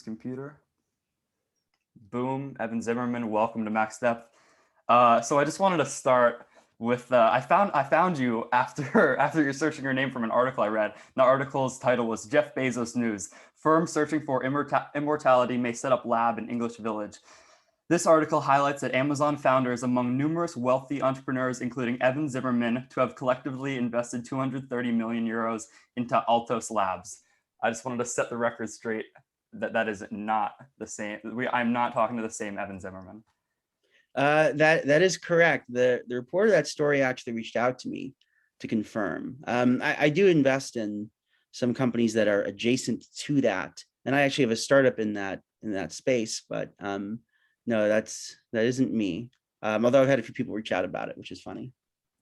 computer. Boom, Evan Zimmerman, welcome to Max Depth. So I just wanted to start with I found you after you're searching your name from an article I read. The article's title was Jeff Bezos News: Firm searching for immortality may set up lab in English Village. This article highlights that Amazon founders among numerous wealthy entrepreneurs, including Evan Zimmerman, to have collectively invested 230 million euros into Altos Labs. I just wanted to set the record straight that is not the same. I'm not talking to the same Evan Zimmerman. That is correct. The reporter of that story actually reached out to me to confirm. I do invest in some companies that are adjacent to that, and I actually have a startup in that space. But no, that isn't me. Although I've had a few people reach out about it, which is funny.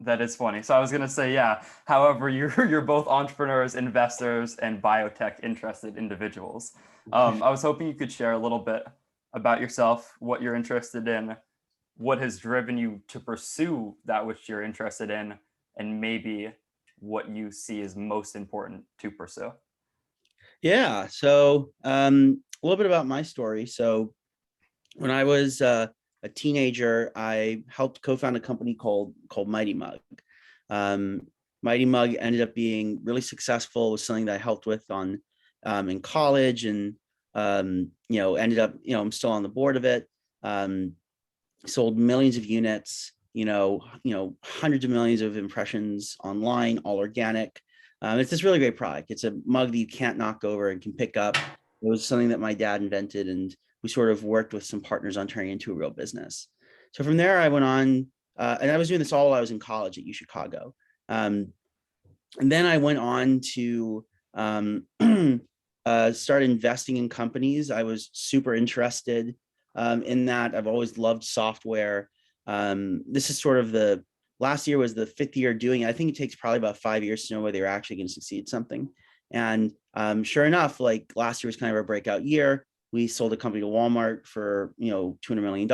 That is funny. So I was gonna say, yeah. However, you're both entrepreneurs, investors, and biotech interested individuals. I was hoping you could share a little bit about yourself, what you're interested in, what has driven you to pursue that which you're interested in, and maybe what you see as most important to pursue. Yeah. So a little bit about my story. So when I was a teenager, I helped co-found a company called Mighty Mug. Mighty Mug ended up being really successful. It was something that I helped with on in college, and ended up, I'm still on the board of it. Sold millions of units, hundreds of millions of impressions online, all organic. It's this really great product. It's a mug that you can't knock over and can pick up. It was something that my dad invented, and we sort of worked with some partners on turning into a real business. So from there, I went on, and I was doing this all while I was in college at UChicago. And then I went on to start investing in companies. I was super interested in that. I've always loved software. This is sort of last year was the 5th year doing it. I think it takes probably about 5 years to know whether you're actually going to succeed at something. And sure enough, like last year was kind of a breakout year. We sold a company to Walmart for, $200 million.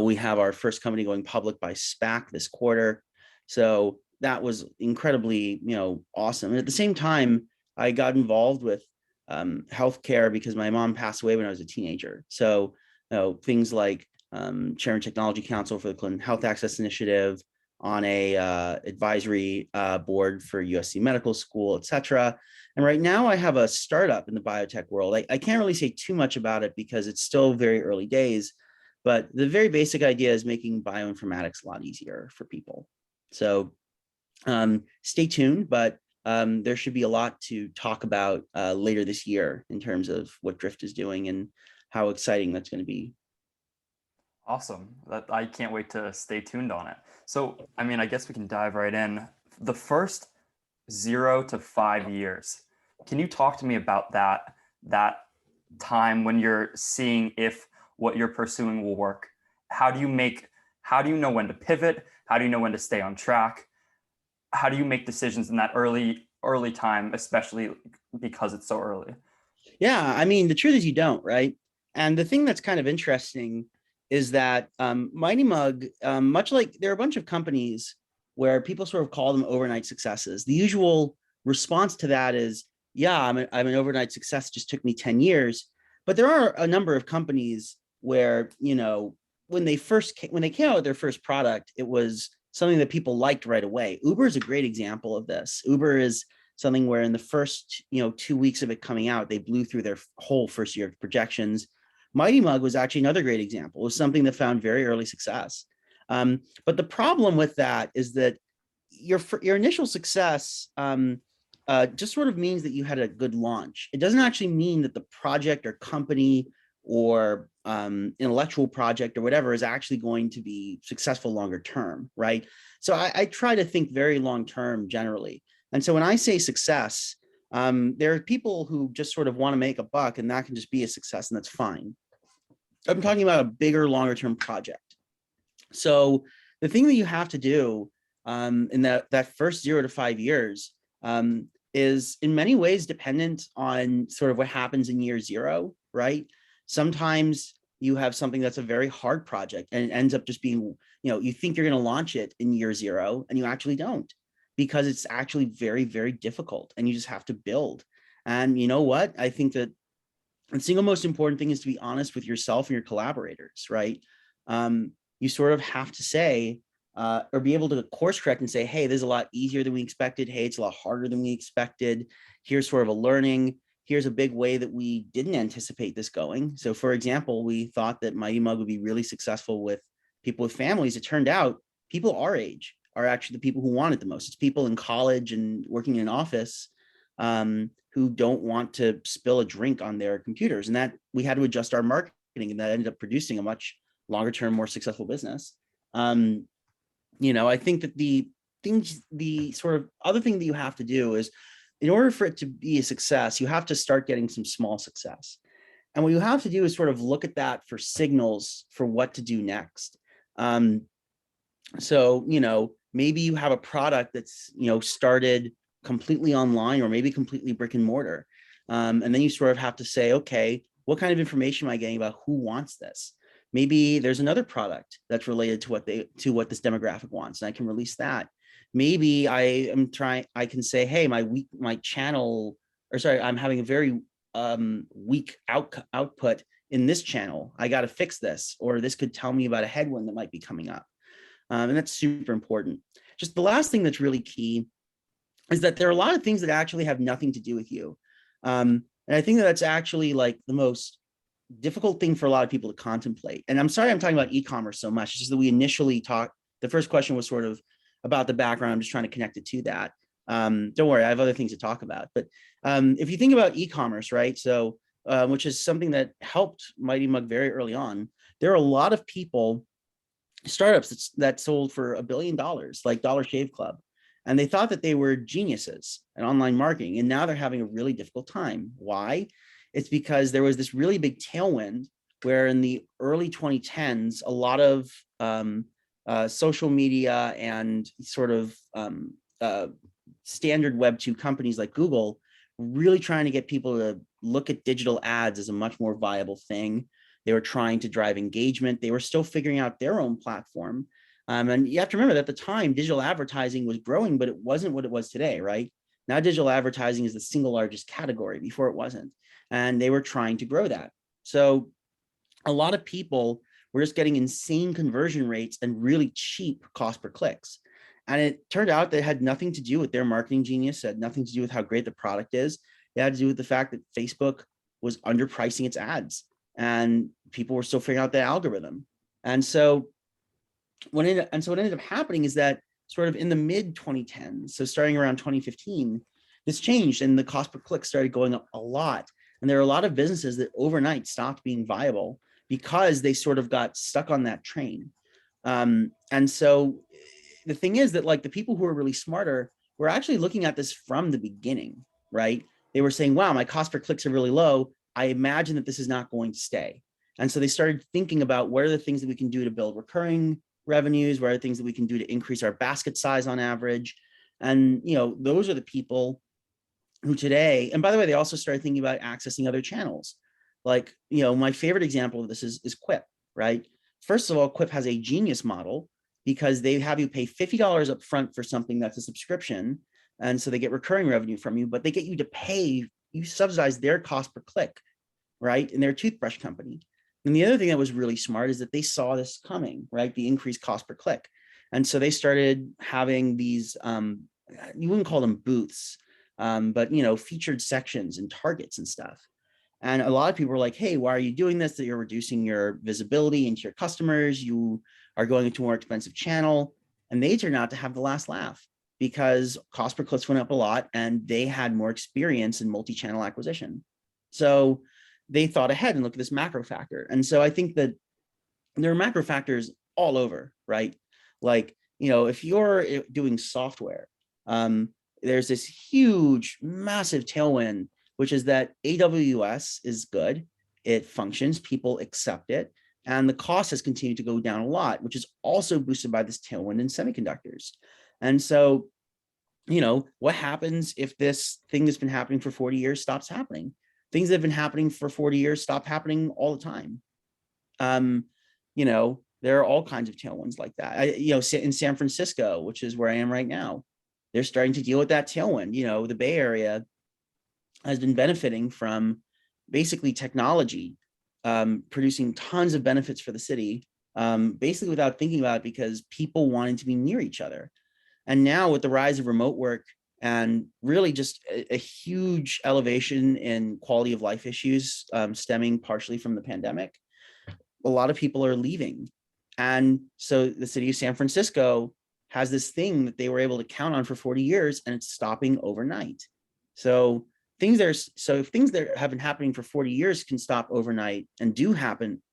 We have our first company going public by SPAC this quarter. So that was incredibly, awesome. And at the same time, I got involved with healthcare because my mom passed away when I was a teenager. So, things like chairing technology council for the Clinton Health Access Initiative, on a advisory board for USC Medical School, et cetera. And right now I have a startup in the biotech world. I can't really say too much about it because it's still very early days, but the very basic idea is making bioinformatics a lot easier for people. So stay tuned, but there should be a lot to talk about later this year in terms of what Drift is doing and how exciting that's going to be. Awesome. I can't wait to stay tuned on it. So, I guess we can dive right in. The first 0 to 5 years, can you talk to me about that time when you're seeing if what you're pursuing will work? How do you know when to pivot? How do you know when to stay on track? How do you make decisions in that early time, especially because it's so early? Yeah, the truth is you don't, right? And the thing that's kind of interesting is that Mighty Mug, much like there are a bunch of companies where people sort of call them overnight successes. The usual response to that is, yeah, I'm an overnight success. It just took me 10 years. But there are a number of companies where, when they came out with their first product, it was something that people liked right away. Uber is a great example of this. Uber is something where in the first, 2 weeks of it coming out, they blew through their whole first year of projections. Mighty Mug was actually another great example. It was something that found very early success. But the problem with that is that your initial success just sort of means that you had a good launch. It doesn't actually mean that the project or company or intellectual project or whatever is actually going to be successful longer term, right? So I try to think very long term generally. And so when I say success, there are people who just sort of want to make a buck, and that can just be a success, and that's fine. I'm talking about a bigger, longer term project. So the thing that you have to do in that first 0 to 5 years is in many ways dependent on sort of what happens in year 0, right? Sometimes you have something that's a very hard project and it ends up just being, you think you're going to launch it in year 0 and you actually don't, because it's actually very, very difficult and you just have to build. And you know what? I think that the single most important thing is to be honest with yourself and your collaborators, right? You sort of have to say, or be able to course correct and say, hey, this is a lot easier than we expected. Hey, it's a lot harder than we expected. Here's sort of a learning. Here's a big way that we didn't anticipate this going. So for example, we thought that Mighty Mug would be really successful with people with families. It turned out people our age are actually the people who want it the most. It's people in college and working in an office who don't want to spill a drink on their computers. And that we had to adjust our marketing, and that ended up producing a much longer term, more successful business. I think that the sort of other thing that you have to do is, in order for it to be a success, you have to start getting some small success. And what you have to do is sort of look at that for signals for what to do next. Maybe you have a product that's, started completely online or maybe completely brick and mortar. And then you sort of have to say, okay, what kind of information am I getting about who wants this? Maybe there's another product that's related to what this demographic wants, and I can release that. Maybe I can say, hey, my channel, I'm having a very weak output in this channel. I got to fix this, or this could tell me about a headwind that might be coming up. And that's super important. Just the last thing that's really key is that there are a lot of things that actually have nothing to do with you. And I think that's actually like the most difficult thing for a lot of people to contemplate. And I'm sorry I'm talking about e-commerce so much. It's just that we initially talked, the first question was sort of about the background. I'm just trying to connect it to that. Don't worry, I have other things to talk about. But if you think about e-commerce, right? So, which is something that helped Mighty Mug very early on, there are a lot of people, startups that sold for $1 billion, like Dollar Shave Club. And they thought that they were geniuses in online marketing. And now they're having a really difficult time. Why? It's because there was this really big tailwind where in the early 2010s, a lot of social media and sort of standard Web 2 companies like Google really trying to get people to look at digital ads as a much more viable thing. They were trying to drive engagement. They were still figuring out their own platform. And you have to remember that at the time, digital advertising was growing, but it wasn't what it was today, right? Now digital advertising is the single largest category. Before it wasn't. And they were trying to grow that. So a lot of people were just getting insane conversion rates and really cheap cost per clicks. And it turned out that it had nothing to do with their marketing genius. It had nothing to do with how great the product is. It had to do with the fact that Facebook was underpricing its ads and people were still figuring out the algorithm. And so what ended up happening is that sort of in the mid 2010s, so starting around 2015, this changed and the cost per click started going up a lot. And there are a lot of businesses that overnight stopped being viable because they sort of got stuck on that train. And so the thing is that like the people who are really smarter were actually looking at this from the beginning, right? They were saying, wow, my cost per clicks are really low. I imagine that this is not going to stay. And so they started thinking about what are the things that we can do to build recurring revenues, what are the things that we can do to increase our basket size on average. And, those are the people who today, and by the way, they also started thinking about accessing other channels. Like, my favorite example of this is Quip, right? First of all, Quip has a genius model because they have you pay $50 up front for something that's a subscription. And so they get recurring revenue from you, but they get you to pay, you subsidize their cost per click, right? And they're a toothbrush company. And the other thing that was really smart is that they saw this coming, right? The increased cost per click. And so they started having these, you wouldn't call them booths, but, featured sections and targets and stuff. And a lot of people were like, hey, why are you doing this? That you're reducing your visibility into your customers. You are going into a more expensive channel. And they turned out to have the last laugh because cost per clicks went up a lot and they had more experience in multi-channel acquisition. So they thought ahead and looked at this macro factor. And so I think that there are macro factors all over, right? Like, if you're doing software, there's this huge, massive tailwind, which is that AWS is good. It functions, people accept it. And the cost has continued to go down a lot, which is also boosted by this tailwind in semiconductors. And so, what happens if this thing that's been happening for 40 years stops happening? Things that have been happening for 40 years stop happening all the time. There are all kinds of tailwinds like that. In San Francisco, which is where I am right now, they're starting to deal with that tailwind. The Bay Area has been benefiting from basically technology, producing tons of benefits for the city, basically without thinking about it, because people wanted to be near each other. And now with the rise of remote work and really just a huge elevation in quality of life issues, stemming partially from the pandemic, a lot of people are leaving. And so the city of San Francisco has this thing that they were able to count on for 40 years, and it's stopping overnight. So if things that have been happening for 40 years can stop overnight and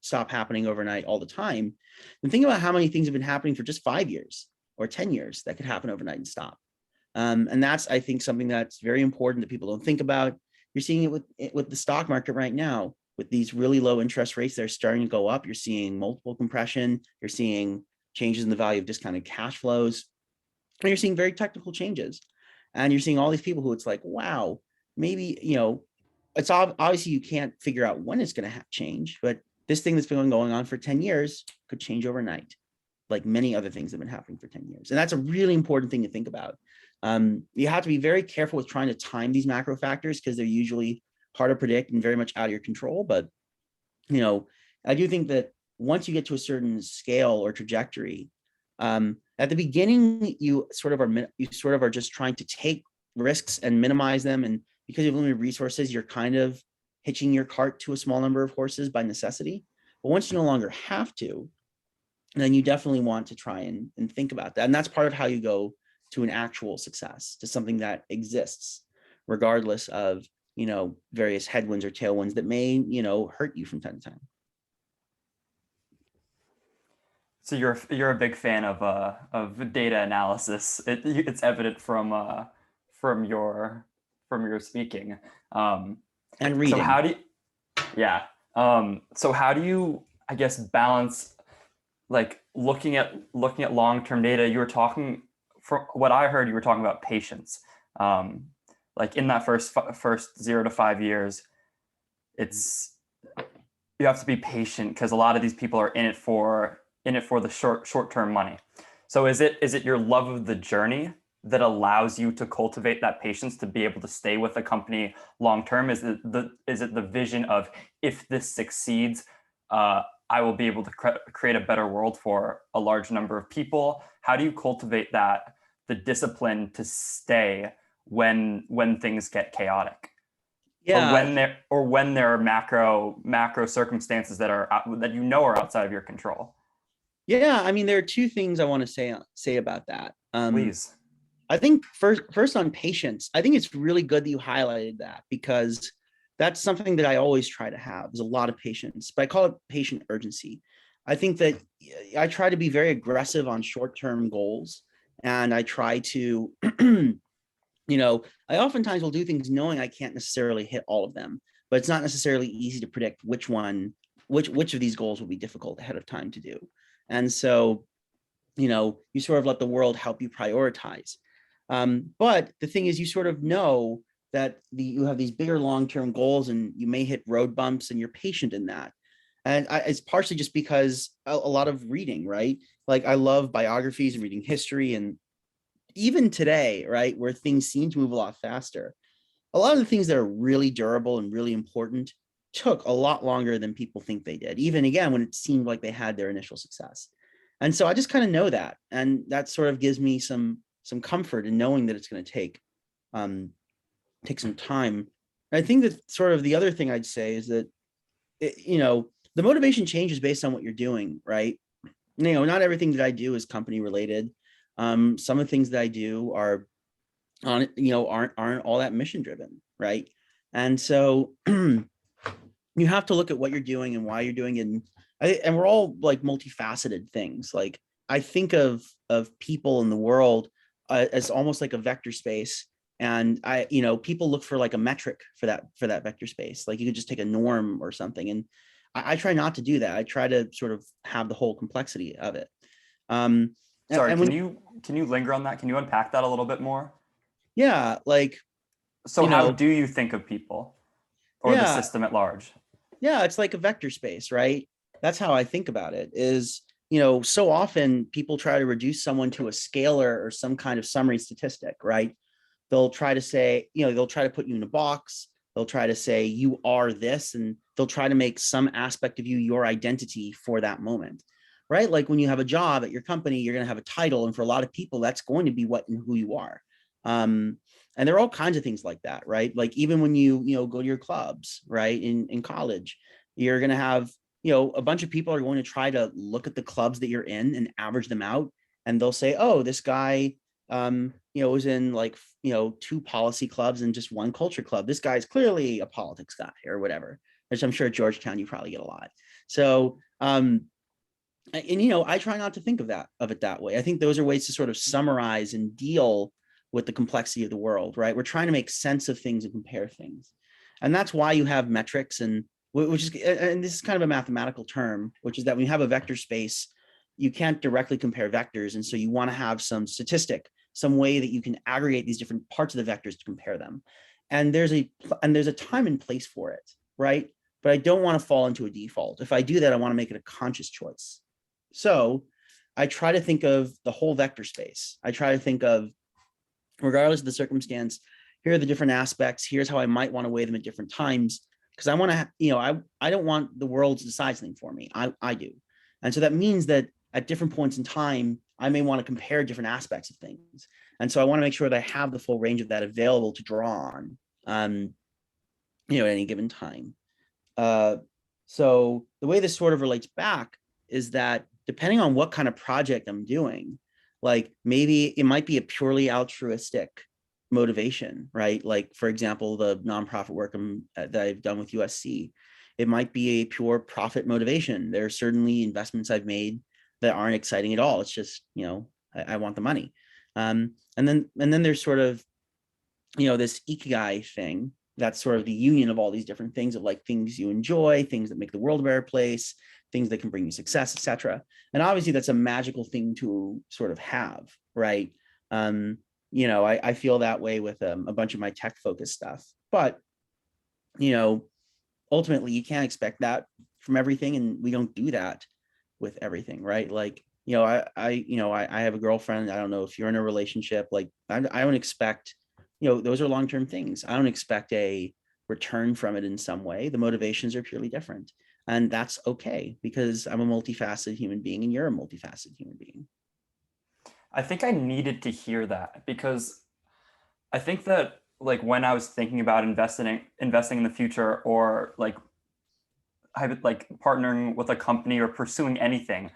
stop happening overnight all the time, then think about how many things have been happening for just 5 years or 10 years that could happen overnight and stop. And that's, I think, something that's very important that people don't think about. You're seeing it with the stock market right now. With these really low interest rates that are starting to go up, you're seeing multiple compression, you're seeing changes in the value of discounted cash flows, and you're seeing very technical changes. And you're seeing all these people who it's like, wow, maybe, it's obviously you can't figure out when it's going to change, but this thing that's been going on for 10 years could change overnight, like many other things that have been happening for 10 years. And that's a really important thing to think about. You have to be very careful with trying to time these macro factors, because they're usually hard to predict and very much out of your control. But, I do think that once you get to a certain scale or trajectory, at the beginning, you sort of are just trying to take risks and minimize them. And because you have limited resources, you're kind of hitching your cart to a small number of horses by necessity. But once you no longer have to, then you definitely want to try and think about that. And that's part of how you go to an actual success, to something that exists, regardless of, various headwinds or tailwinds that may, hurt you from time to time. So you're a big fan of data analysis. It's evident from your speaking. And reading. So how do you, yeah. So how do you, I guess, balance like looking at long-term data? You were talking, from what I heard, you were talking about patience. Like in that first 0 to 5 years, you have to be patient, because a lot of these people are in it for the short-term money. So is it your love of the journey that allows you to cultivate that patience to be able to stay with a company long term? Is it the vision of, if this succeeds, I will be able to create a better world for a large number of people? How do you cultivate the discipline to stay when things get chaotic? Yeah. Or when there are macro circumstances that are outside of your control? Yeah, I mean, there are two things I want to say about that. Please. I think first on patience, I think it's really good that you highlighted that, because that's something that I always try to have, is a lot of patience, but I call it patient urgency. I think that I try to be very aggressive on short-term goals, and I try to, I oftentimes will do things knowing I can't necessarily hit all of them, but it's not necessarily easy to predict which of these goals will be difficult ahead of time to do. And so, you sort of let the world help you prioritize. But the thing is, you sort of know that you have these bigger long-term goals, and you may hit road bumps, and you're patient in that. And it's partially just because a lot of reading, right? Like, I love biographies and reading history, and even today, right, where things seem to move a lot faster, a lot of the things that are really durable and really important took a lot longer than people think they did, even again, when it seemed like they had their initial success. And so I just kind of know that. And that sort of gives me some comfort in knowing that it's going to take some time. And I think that sort of the other thing I'd say is that, the motivation changes based on what you're doing, right? Not everything that I do is company related. Some of the things that I do are aren't all that mission driven, right? And so you have to look at what you're doing and why you're doing it. And we're all like multifaceted things. Like, I think of people in the world as almost like a vector space. And people look for like a metric for that vector space. Like, you could just take a norm or something. And I try not to do that. I try to sort of have the whole complexity of it. Sorry, can you linger on that? Can you unpack that a little bit more? Yeah, like, so how do you think of people or the system at large? Yeah, it's like a vector space, right? That's how I think about it. Is, so often people try to reduce someone to a scalar or some kind of summary statistic, right? They'll try to say, they'll try to put you in a box. They'll try to say you are this, and they'll try to make some aspect of you your identity for that moment, right? Like when you have a job at your company, you're going to have a title, and for a lot of people, that's going to be what and who you are. And there are all kinds of things like that, right? Like even when you go to your clubs, right, in college, you're going to have a bunch of people are going to try to look at the clubs that you're in and average them out, and they'll say, oh, this guy was in like, two policy clubs and just one culture club. This guy's clearly a politics guy or whatever, which I'm sure at Georgetown you probably get a lot. So, I try not to think of it that way. I think those are ways to sort of summarize and deal with the complexity of the world, right? We're trying to make sense of things and compare things. And that's why you have metrics, and this is kind of a mathematical term, which is that when you have a vector space, you can't directly compare vectors. And so you want to have some statistic, some way that you can aggregate these different parts of the vectors to compare them. And there's a time and place for it, right? But I don't want to fall into a default. If I do that, I want to make it a conscious choice. So I try to think of the whole vector space. I try to think of, regardless of the circumstance, here are the different aspects. Here's how I might want to weigh them at different times. Because I want to, I don't want the world to decide something for me. I do. And so that means that at different points in time, I may want to compare different aspects of things. And so I want to make sure that I have the full range of that available to draw on, at any given time. So the way this sort of relates back is that depending on what kind of project I'm doing, like maybe it might be a purely altruistic motivation, right? Like, for example, the nonprofit work that I've done with USC, it might be a pure profit motivation. There are certainly investments I've made that aren't exciting at all. It's just, I want the money. And then there's sort of, this ikigai thing. That's sort of the union of all these different things, of like things you enjoy, things that make the world a better place, things that can bring you success, etc. And obviously that's a magical thing to sort of have, right? I feel that way with a bunch of my tech focused stuff, but ultimately you can't expect that from everything, and we don't do that with everything, right? Like, I have a girlfriend. I don't know if you're in a relationship. Like, I don't expect, those are long-term things. I don't expect a return from it in some way. The motivations are purely different. And that's okay, because I'm a multifaceted human being and you're a multifaceted human being. I think I needed to hear that, because I think that like when I was thinking about investing in the future, or like partnering with a company or pursuing anything,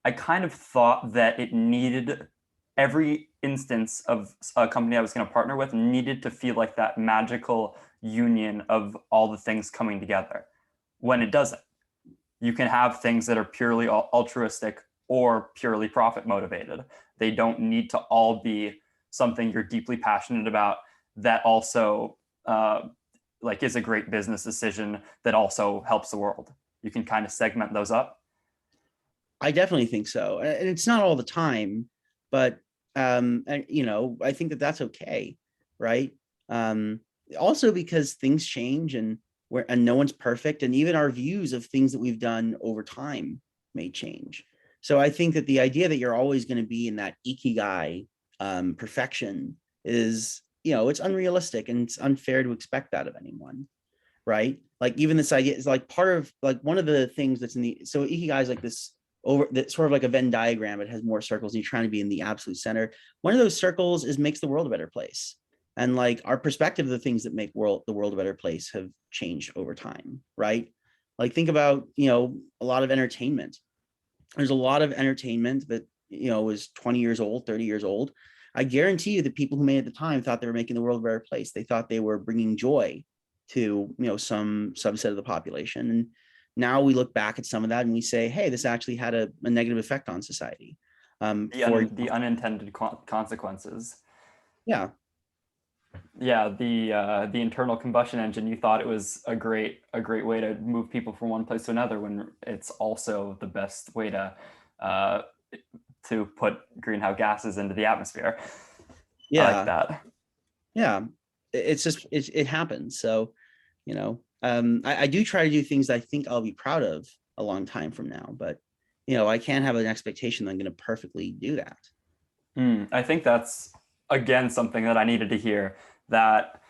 I kind of thought that it needed, every instance of a company I was going to partner with needed to feel like that magical union of all the things coming together, when it doesn't. You can have things that are purely altruistic or purely profit motivated. They don't need to all be something you're deeply passionate about that also is a great business decision that also helps the world. You can kind of segment those up. I definitely think so. And it's not all the time, but I think that that's okay, right? Also because things change, and no one's perfect, and even our views of things that we've done over time may change. So I think that the idea that you're always going to be in that ikigai perfection is, it's unrealistic, and it's unfair to expect that of anyone, right? Like even this idea is like part of like one of the things that's so ikigai is like this that's sort of like a Venn diagram. It has more circles, and you're trying to be in the absolute center. One of those circles makes the world a better place. And like our perspective of the things that make the world a better place have changed over time, right? Like think about, a lot of entertainment. There's a lot of entertainment that, was 20 years old, 30 years old. I guarantee you the people who made it at the time thought they were making the world a better place. They thought they were bringing joy to, some subset of the population. And now we look back at some of that and we say, hey, this actually had a negative effect on society. The unintended consequences. Yeah. Yeah, the internal combustion engine. You thought it was a great way to move people from one place to another, when it's also the best way to put greenhouse gases into the atmosphere. Yeah. I like that. Yeah, it's just it happens. So, I do try to do things that I think I'll be proud of a long time from now, but I can't have an expectation that I'm going to perfectly do that. I think that's again something that I needed to hear, that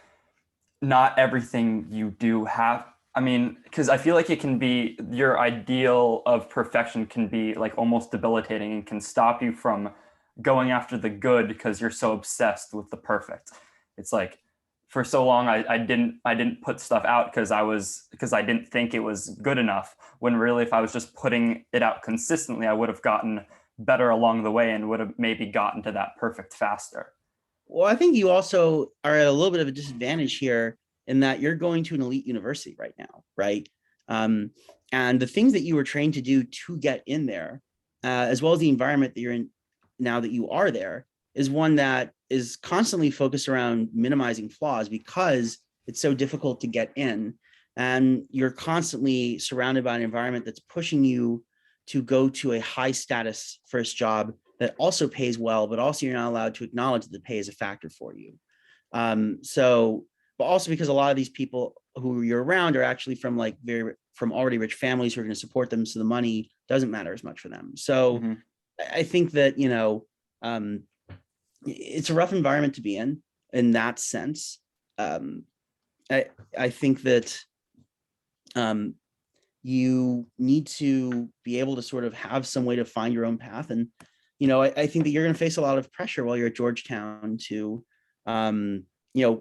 not everything you do have. I mean, because I feel like it can be your ideal of perfection can be like almost debilitating and can stop you from going after the good because you're so obsessed with the perfect. It's like for so long I didn't put stuff out because I didn't think it was good enough. When really, if I was just putting it out consistently, I would have gotten better along the way and would have maybe gotten to that perfect faster. Well, I think you also are at a little bit of a disadvantage here in that you're going to an elite university right now, right? Um, and the things that you were trained to do to get in there, as well as the environment that you're in now that you are there, is one that is constantly focused around minimizing flaws because it's so difficult to get in. And you're constantly surrounded by an environment that's pushing you to go to a high status first job that also pays well, but also you're not allowed to acknowledge that the pay is a factor for you. But also because a lot of these people who you're around are actually from like from already rich families who are going to support them, so the money doesn't matter as much for them. So Mhm. I think that um, it's a rough environment to be in that sense. Um, I think that um, you need to be able to sort of have some way to find your own path. And, I think that you're going to face a lot of pressure while you're at Georgetown to, um,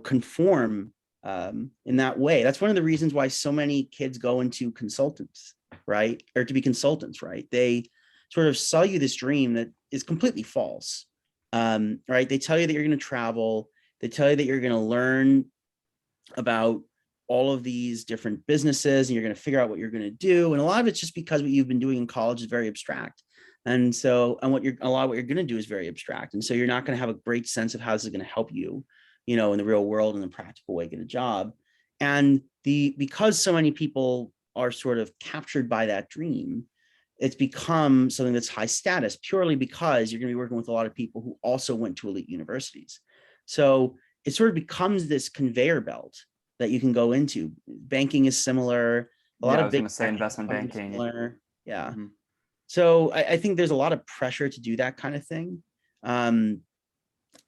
conform in that way. That's one of the reasons why so many kids go into consultants, right? Or to be consultants, right? They sort of sell you this dream that is completely false, right? They tell you that you're going to travel. They tell you that you're going to learn about all of these different businesses and you're going to figure out what you're going to do. And a lot of it's just because what you've been doing in college is very abstract. And so, and a lot of what you're going to do is very abstract. And so you're not going to have a great sense of how this is going to help you, in the real world in a practical way, get a job. And because so many people are sort of captured by that dream, it's become something that's high status purely because you're going to be working with a lot of people who also went to elite universities. So it sort of becomes this conveyor belt that you can go into. Banking is similar. A lot Yeah, I of was big going to say investment banking. similar. Yeah. Mhm. So I think there's a lot of pressure to do that kind of thing, um,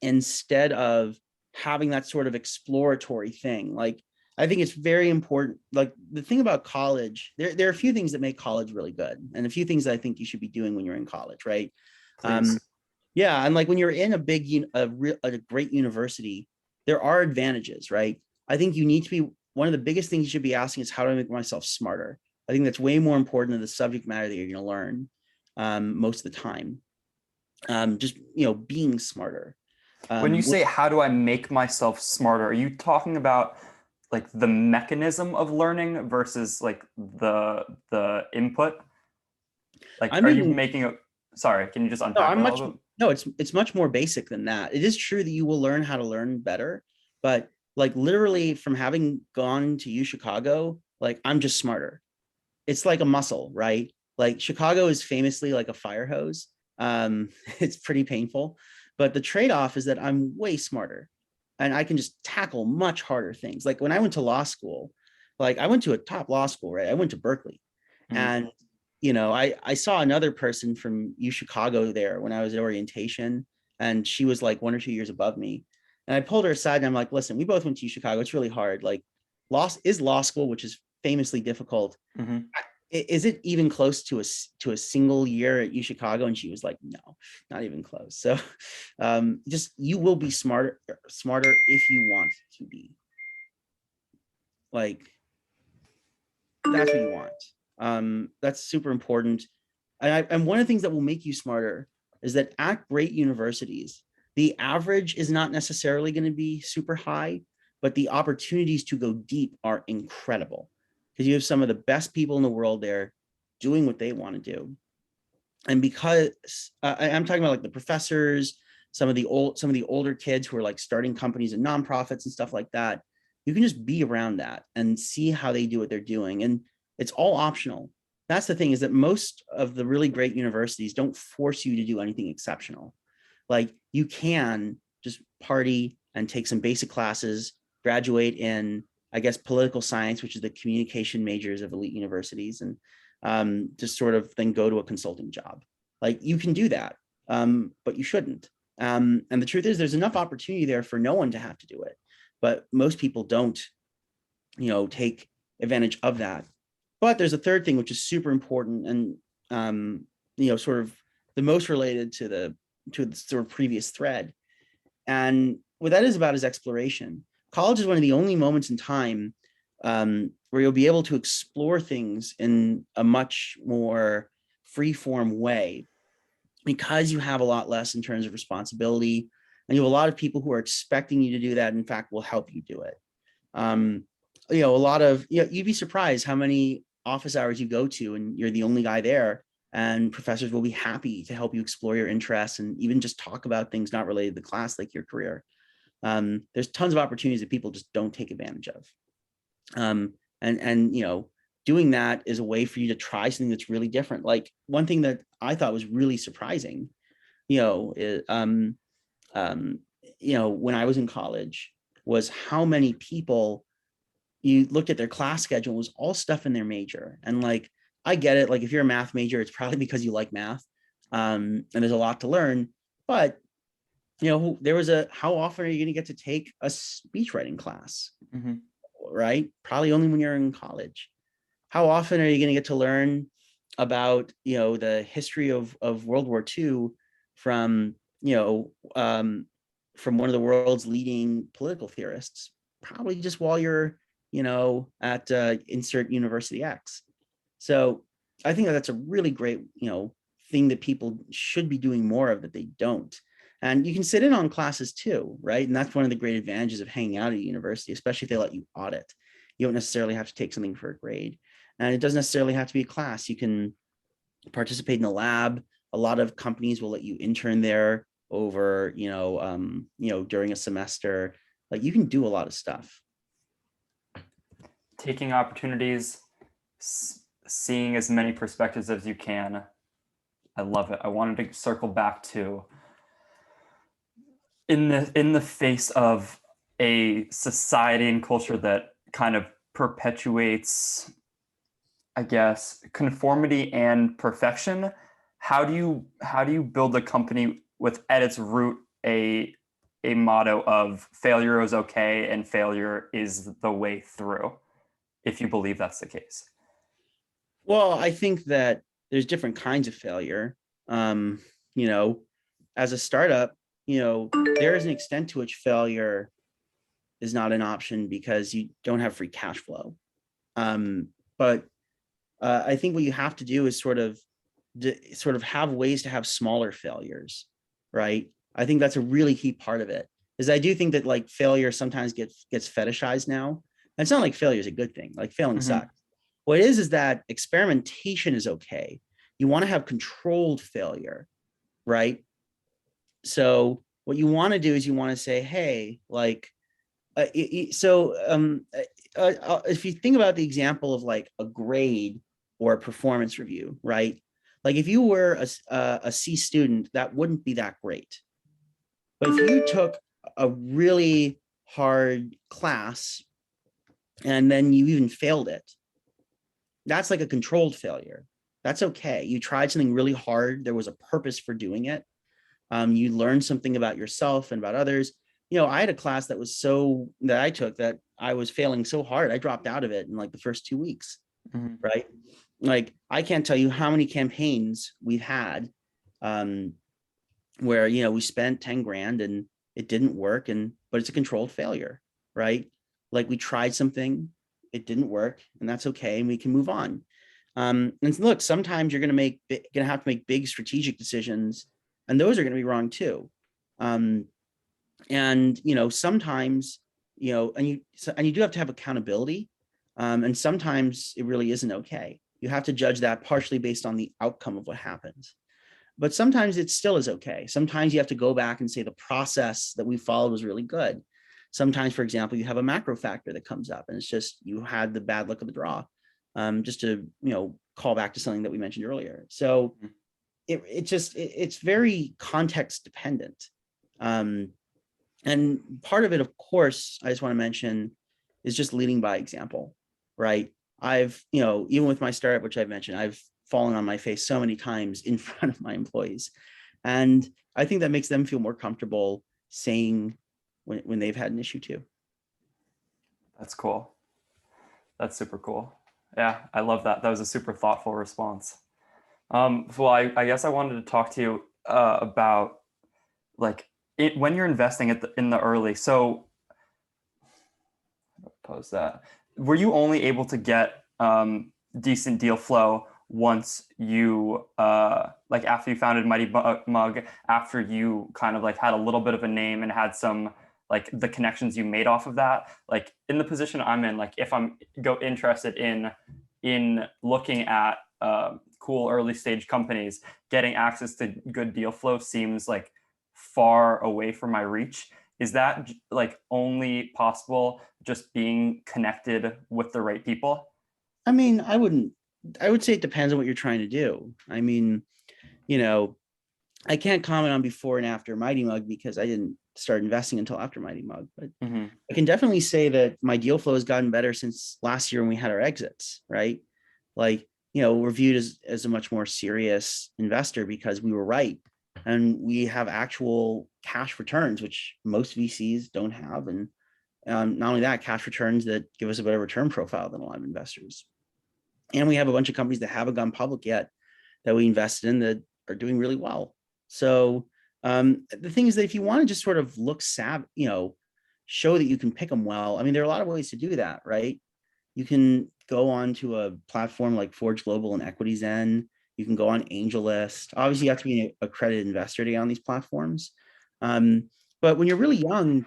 instead of having that sort of exploratory thing. Like, I think it's very important. Like the thing about college, there are a few things that make college really good, and a few things that I think you should be doing when you're in college, right? Um, Please. yeah, and like when you're in a a great university, there are advantages, right? I think you need to be one of the biggest things you should be asking is how do I make myself smarter? I think that's way more important than the subject matter that you're going to learn most of the time. Just being smarter. When you When say how do I make myself smarter, are you talking about like the mechanism of learning versus like the input? Like I'm are you being making a sorry, can you just No, unpack I'm that a much little bit? no, it's much more basic than that. It is true that you will learn how to learn better, but like literally from having gone to UChicago, like I'm just smarter. It's like a muscle, right? Like Chicago is famously like a fire hose. It's pretty painful, but the trade-off is that I'm way smarter and I can just tackle much harder things. Like when I went to law school, like I went to a top law school, right? I went to Berkeley. Mhm. And I saw another person from UChicago there when I was at orientation, and she was like 1 or 2 years above me. And I pulled her aside and I'm like, listen, we both went to UChicago. It's really hard. Like law school, which is famously difficult. Mhm. Is it even close to a single year at UChicago? And she was like, no, not even close. So just you will be smarter if you want to be. Like that's what you want. That's super important. And one of the things that will make you smarter is that at great universities, the average is not necessarily going to be super high, but the opportunities to go deep are incredible because you have some of the best people in the world there doing what they want to do. And because I'm talking about like the professors, some of the older kids who are like starting companies and nonprofits and stuff like that, you can just be around that and see how they do what they're doing. And it's all optional. That's the thing, is that most of the really great universities don't force you to do anything exceptional. Like you can just party and take some basic classes, graduate in, I guess, political science, which is the communication majors of elite universities, and just sort of then go to a consulting job. Like you can do that, but you shouldn't. And the truth is, there's enough opportunity there for no one to have to do it, but most people don't take advantage of that. But there's a third thing, which is super important and, sort of the most related to the sort of previous thread. And what that is about is exploration. College is one of the only moments in time where you'll be able to explore things in a much more free-form way, because you have a lot less in terms of responsibility, and you have a lot of people who are expecting you to do that. In fact, will help you do it. A lot of, you'd be surprised how many office hours you go to and you're the only guy there, and professors will be happy to help you explore your interests and even just talk about things not related to the class, like your career. There's tons of opportunities that people just don't take advantage of. Doing that is a way for you to try something that's really different. Like, one thing that I thought was really surprising, when I was in college, was how many people, you looked at their class schedule, was all stuff in their major. And like, I get it. Like, if you're a math major, it's probably because you like math, and there's a lot to learn. But there was how often are you going to get to take a speech writing class? Mm-hmm. Right? Probably only when you're in college. How often are you going to get to learn about, the history of World War II from, from one of the world's leading political theorists? Probably just while you're, at insert University X. So I think that's a really great, thing that people should be doing more of that they don't. And you can sit in on classes too, right? And that's one of the great advantages of hanging out at a university, especially if they let you audit. You don't necessarily have to take something for a grade. And it doesn't necessarily have to be a class. You can participate in a lab. A lot of companies will let you intern there over, during a semester. Like, you can do a lot of stuff. Taking opportunities, seeing as many perspectives as you can. I love it. I wanted to circle back to, in the face of a society and culture that kind of perpetuates, I guess, conformity and perfection, how do you build a company with, at its root, a motto of failure is okay and failure is the way through, if you believe that's the case? Well, I think that there's different kinds of failure. As a startup, there is an extent to which failure is not an option because you don't have free cash flow. But I think what you have to do is sort of have ways to have smaller failures, right? I think that's a really key part of it. Is I do think that, like, failure sometimes gets fetishized now. And it's not like failure is a good thing. Like, failing sucks. What it is that experimentation is okay. You want to have controlled failure, right? So what you want to do is you want to say, hey, like, if you think about the example of like a grade or a performance review, right? Like, if you were a C student, that wouldn't be that great. But if you took a really hard class and then you even failed it, that's like a controlled failure. That's okay. You tried something really hard. There was a purpose for doing it. You learned something about yourself and about others. I had a class that I took that I was failing so hard, I dropped out of it in like the first 2 weeks, right? Like, I can't tell you how many campaigns we've had where, we spent 10 grand and it didn't work, but it's a controlled failure, right? Like, we tried something, it didn't work, and that's okay, and we can move on. And look, sometimes you're going to have to make big strategic decisions, and those are going to be wrong too. Sometimes, and you do have to have accountability. And sometimes it really isn't okay. You have to judge that partially based on the outcome of what happens. But sometimes it still is okay. Sometimes you have to go back and say the process that we followed was really good. Sometimes, for example, you have a macro factor that comes up and it's just, you had the bad luck of the draw. Just to, call back to something that we mentioned earlier. So it's very context dependent. And part of it, of course, I just want to mention, is just leading by example, right? I've, even with my startup, which I've mentioned, I've fallen on my face so many times in front of my employees. And I think that makes them feel more comfortable saying when they've had an issue too. That's cool. That's super cool. Yeah, I love that. That was a super thoughtful response. Well, I guess I wanted to talk to you about like when you're investing in the early. So pose that. Were you only able to get decent deal flow once you like after you founded Mighty Mug, after you kind of like had a little bit of a name and had some like the connections you made off of that? Like in the position I'm in, like if I'm interested in looking at cool early stage companies, getting access to good deal flow seems like far away from my reach. Is that like only possible just being connected with the right people? I mean, I would say it depends on what you're trying to do. I mean, you know, I can't comment on before and after Mighty Mug because I didn't start investing until after Mighty Mug, but Mm-hmm. I can definitely say that my deal flow has gotten better since last year when we had our exits, right? Like, we're viewed as a much more serious investor because we were right. And we have actual cash returns, which most VCs don't have. And not only that, cash returns that give us a better return profile than a lot of investors. And we have a bunch of companies that haven't gone public yet that we invested in that are doing really well. So the thing is that if you want to just sort of look savvy, show that you can pick them well. I mean, there are a lot of ways to do that, right? You can go on to a platform like Forge Global and EquityZen. You can go on AngelList. Obviously, you have to be an accredited investor to get on these platforms. But when you're really young,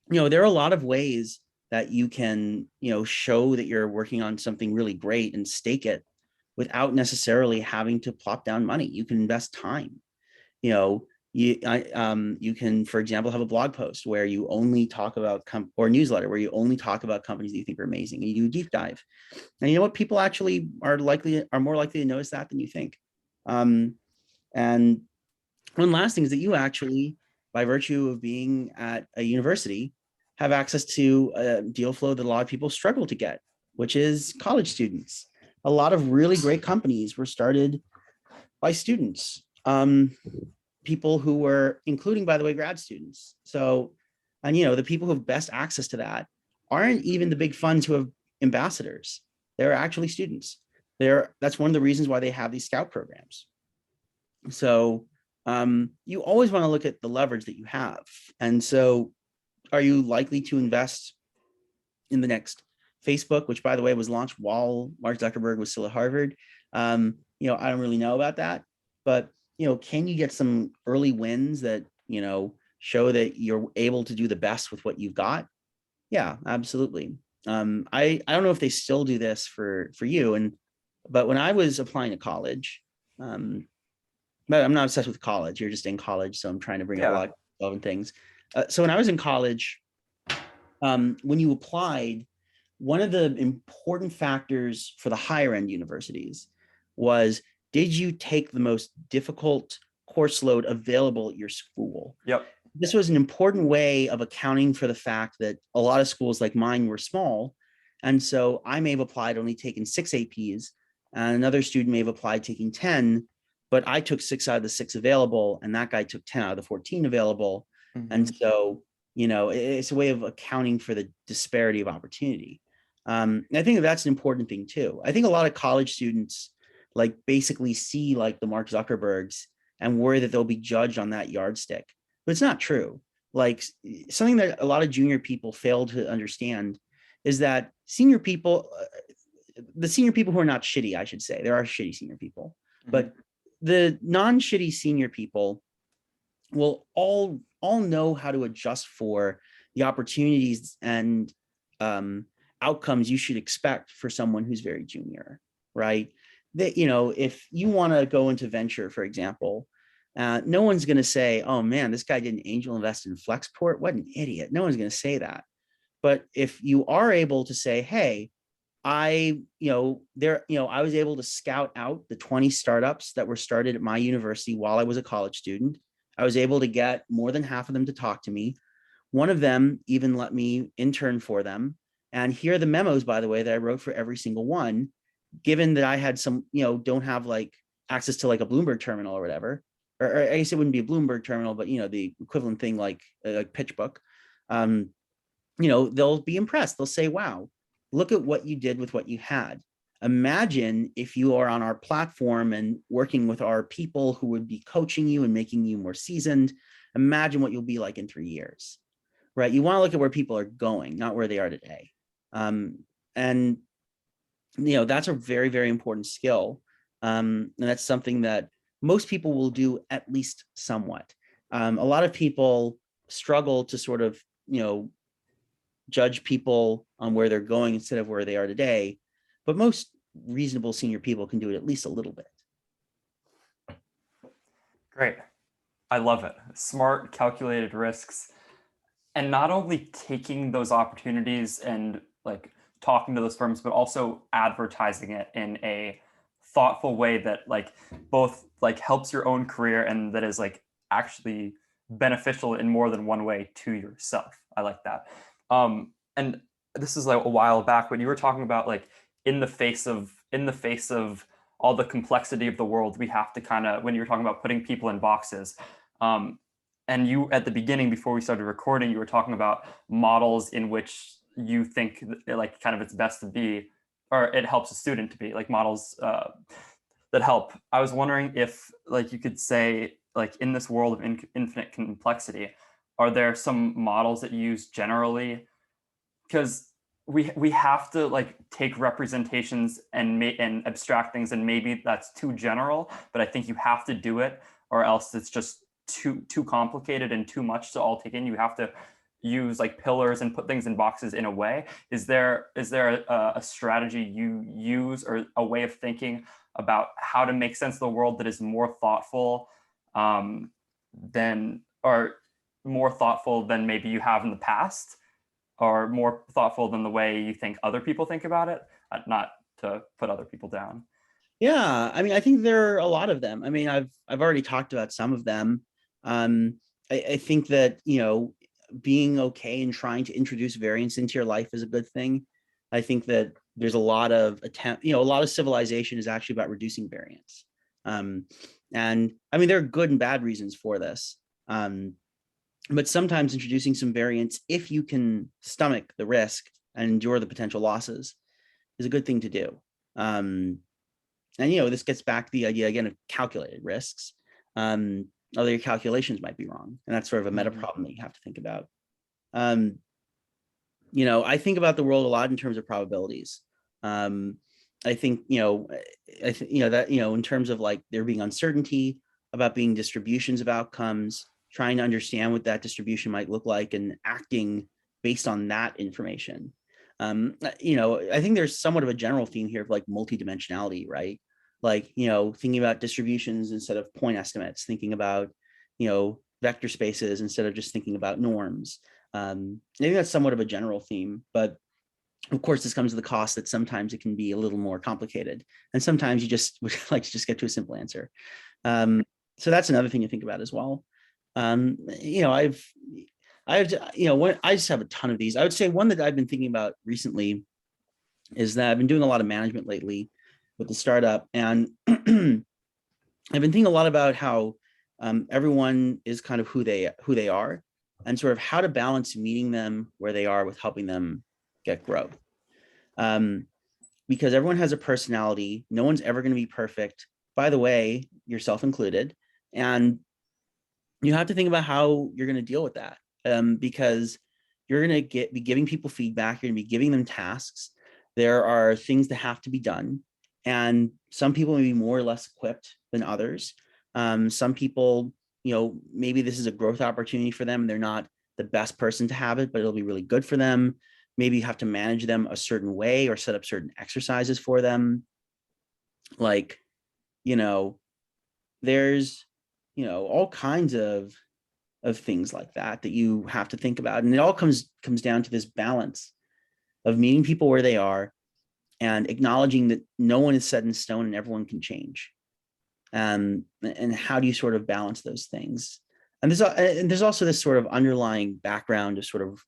there are a lot of ways that you can, show that you're working on something really great and stake it without necessarily having to plop down money. You can invest time. You can, for example, have a blog post where you only talk about or newsletter where you only talk about companies that you think are amazing, and you do a deep dive. And you know what? People actually are more likely to notice that than you think. And one last thing is that you actually, by virtue of being at a university, have access to a deal flow that a lot of people struggle to get, which is college students. A lot of really great companies were started by students, people who were, including, by the way, grad students. So, and the people who have best access to that aren't even the big funds who have ambassadors. They're actually students. That's one of the reasons why they have these scout programs. So you always want to look at the leverage that you have. And so are you likely to invest in the next Facebook, which, by the way, was launched while Mark Zuckerberg was still at Harvard? I don't really know about that, but can you get some early wins that show that you're able to do the best with what you've got? Yeah, absolutely. I don't know if they still do this for you, but when I was applying to college, but I'm not obsessed with college. You're just in college, so I'm trying to bring up a lot of relevant things. So when I was in college, when you applied, one of the important factors for the higher end universities was, did you take the most difficult course load available at your school? Yep. This was an important way of accounting for the fact that a lot of schools like mine were small. And so I may have applied only taking 6 APs, and another student may have applied taking 10, but I took 6 out of the 6 available, and that guy took 10 out of the 14 available. Mm-hmm. And so, it's a way of accounting for the disparity of opportunity. And I think that's an important thing too. I think a lot of college students like basically see like the Mark Zuckerbergs and worry that they'll be judged on that yardstick, but it's not true. Like something that a lot of junior people fail to understand is that senior people, the senior people who are not shitty, I should say, there are shitty senior people, mm-hmm. but the non-shitty senior people will all know how to adjust for the opportunities and outcomes you should expect for someone who's very junior, right? That, if you want to go into venture, for example, no one's going to say, oh man, this guy didn't angel invest in Flexport. What an idiot. No one's going to say that. But if you are able to say, hey, I was able to scout out the 20 startups that were started at my university while I was a college student. I was able to get more than half of them to talk to me. One of them even let me intern for them. And here are the memos, by the way, that I wrote for every single one, given that I had some, don't have like access to like a Bloomberg terminal or whatever, or I guess it wouldn't be a Bloomberg terminal, but the equivalent thing like PitchBook, they'll be impressed. They'll say, wow, look at what you did with what you had. Imagine if you are on our platform and working with our people who would be coaching you and making you more seasoned. Imagine what you'll be like in 3 years, right? You want to look at where people are going, not where they are today. And that's a very, very important skill. And that's something that most people will do at least somewhat. A lot of people struggle to sort of, judge people on where they're going instead of where they are today. But most reasonable senior people can do it at least a little bit. Great. I love it. Smart, calculated risks. And not only taking those opportunities and like talking to those firms, but also advertising it in a thoughtful way that like both like helps your own career and that is like actually beneficial in more than one way to yourself. I like that. And this is like a while back when you were talking about like in the face of all the complexity of the world, we have to kind of, when you were talking about putting people in boxes, and you at the beginning before we started recording, you were talking about models in which you think like kind of it's best to be, or it helps a student to be like models that help. I was wondering if like you could say like in this world of infinite complexity, are there some models that you use generally? Because we have to like take representations and abstract things, and maybe that's too general, but I think you have to do it or else it's just too complicated and too much to all take in. You have to use like pillars and put things in boxes in a way. Is there a strategy you use or a way of thinking about how to make sense of the world that is more thoughtful than maybe you have in the past, or more thoughtful than the way you think other people think about it? Not to put other people down. Yeah, I mean, I think there are a lot of them. I mean, I've already talked about some of them. I think that being okay and trying to introduce variance into your life is a good thing. I think that there's a lot of a lot of civilization is actually about reducing variance. And I mean, there are good and bad reasons for this. But sometimes introducing some variance, if you can stomach the risk and endure the potential losses, is a good thing to do. And this gets back to the idea again of calculated risks. Although your calculations might be wrong, and that's sort of a meta problem that you have to think about. I think about the world a lot in terms of probabilities. I think that in terms of like there being uncertainty about being distributions of outcomes, trying to understand what that distribution might look like and acting based on that information. I think there's somewhat of a general theme here of like multidimensionality, right? Like, thinking about distributions instead of point estimates, thinking about, vector spaces instead of just thinking about norms. I think that's somewhat of a general theme, but of course, this comes to the cost that sometimes it can be a little more complicated. And sometimes you just would like to just get to a simple answer. So that's another thing to think about as well. I just have a ton of these. I would say one that I've been thinking about recently is that I've been doing a lot of management lately with the startup, and I've been thinking a lot about how everyone is kind of who they are, and sort of how to balance meeting them where they are with helping them get growth. Because everyone has a personality. No one's ever going to be perfect. By the way, yourself included. And you have to think about how you're going to deal with that, because you're going to be giving people feedback. You're going to be giving them tasks. There are things that have to be done. And some people may be more or less equipped than others. Some people, maybe this is a growth opportunity for them. They're not the best person to have it, but it'll be really good for them. Maybe you have to manage them a certain way or set up certain exercises for them. Like, there's, all kinds of things like that you have to think about. And it all comes down to this balance of meeting people where they are and acknowledging that no one is set in stone and everyone can change. And how do you sort of balance those things? And there's also this sort of underlying background of sort of,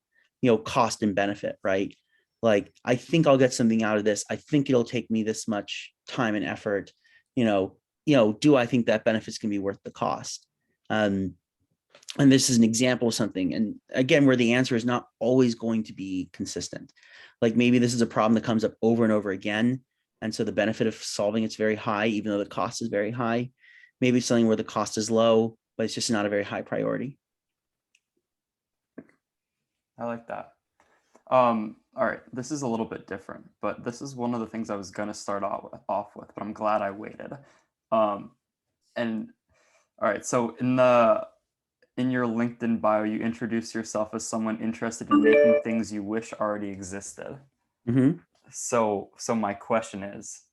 cost and benefit, right? Like, I think I'll get something out of this. I think it'll take me this much time and effort. Do I think that benefits can be worth the cost? And this is an example of something. And again, where the answer is not always going to be consistent. Like maybe this is a problem that comes up over and over again. And so the benefit of solving it's very high, even though the cost is very high. Maybe it's something where the cost is low, but it's just not a very high priority. I like that. All right, this is a little bit different, but this is one of the things I was gonna start off with, but I'm glad I waited. Um, and all right, so in your LinkedIn bio, you introduce yourself as someone interested in making things you wish already existed. Mm-hmm. So my question is,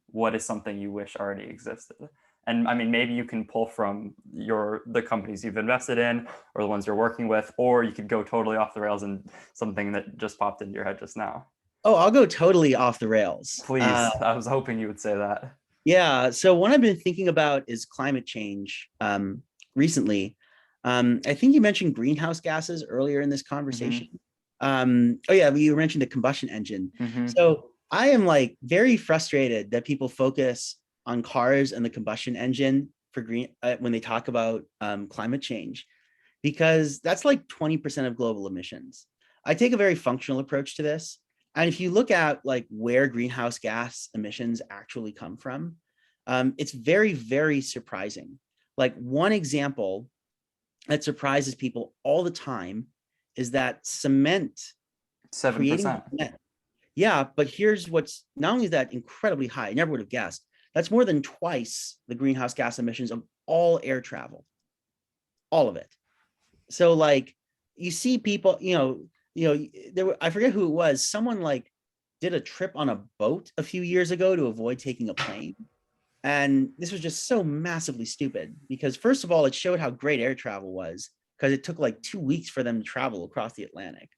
what is something you wish already existed? And I mean, maybe you can pull from the companies you've invested in or the ones you're working with, or you could go totally off the rails and something that just popped into your head just now. Oh, I'll go totally off the rails. Please, I was hoping you would say that. Yeah. So one I've been thinking about is climate change recently. I think you mentioned greenhouse gases earlier in this conversation. Mm-hmm. Oh yeah, you mentioned the combustion engine. Mm-hmm. So I am like very frustrated that people focus on cars and the combustion engine for green when they talk about climate change, because that's like 20% of global emissions. I take a very functional approach to this. And if you look at like where greenhouse gas emissions actually come from, it's very, very surprising. Like one example that surprises people all the time is that cement, creating 7%. cement. Yeah, but here's what's not only is that incredibly high, I never would have guessed, that's more than twice the greenhouse gas emissions of all air travel, all of it. So like you see people, there were, I forget who it was, someone like did a trip on a boat a few years ago to avoid taking a plane. And this was just so massively stupid because first of all, it showed how great air travel was because it took like 2 weeks for them to travel across the Atlantic.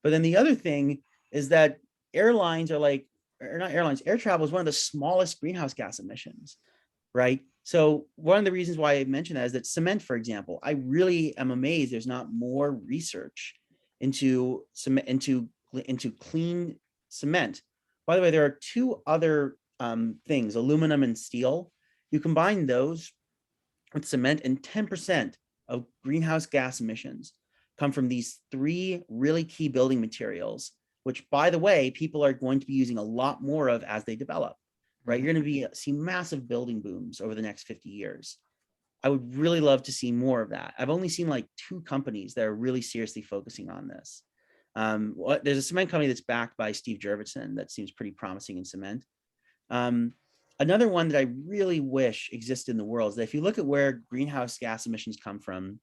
But then the other thing is that airlines are like, or not airlines, air travel is one of the smallest greenhouse gas emissions, right? So one of the reasons why I mentioned that is that cement, for example, I really am amazed there's not more research into cement, into clean cement. By the way, there are two other things, aluminum and steel. You combine those with cement, and 10% of greenhouse gas emissions come from these three really key building materials, which, by the way, people are going to be using a lot more of as they develop, right? You're going to see massive building booms over the next 50 years. I would really love to see more of that. I've only seen like 2 companies that are really seriously focusing on this. There's a cement company that's backed by Steve Jurvetson that seems pretty promising in cement. Um, Another one that I really wish existed in the world is that if you look at where greenhouse gas emissions come from,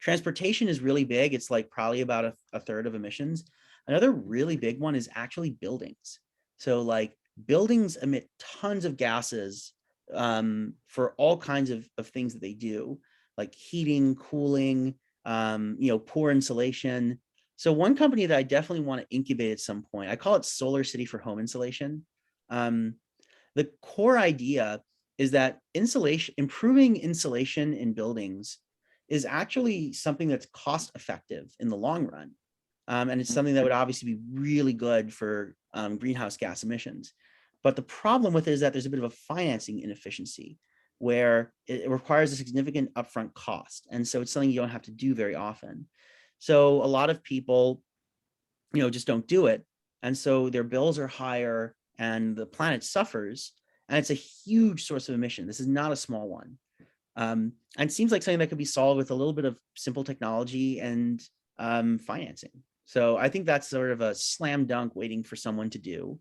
transportation is really big. It's like probably about a third of emissions. Another really big one is actually buildings. So like buildings emit tons of gases for all kinds of things that they do, like heating, cooling, poor insulation. So one company that I definitely want to incubate at some point, I call it Solar City for Home Insulation. The core idea is that improving insulation in buildings is actually something that's cost effective in the long run. And it's something that would obviously be really good for greenhouse gas emissions. But the problem with it is that there's a bit of a financing inefficiency where it requires a significant upfront cost. And so it's something you don't have to do very often. So a lot of people, just don't do it. And so their bills are higher and the planet suffers. And it's a huge source of emission. This is not a small one. And it seems like something that could be solved with a little bit of simple technology and financing. So I think that's sort of a slam dunk waiting for someone to do.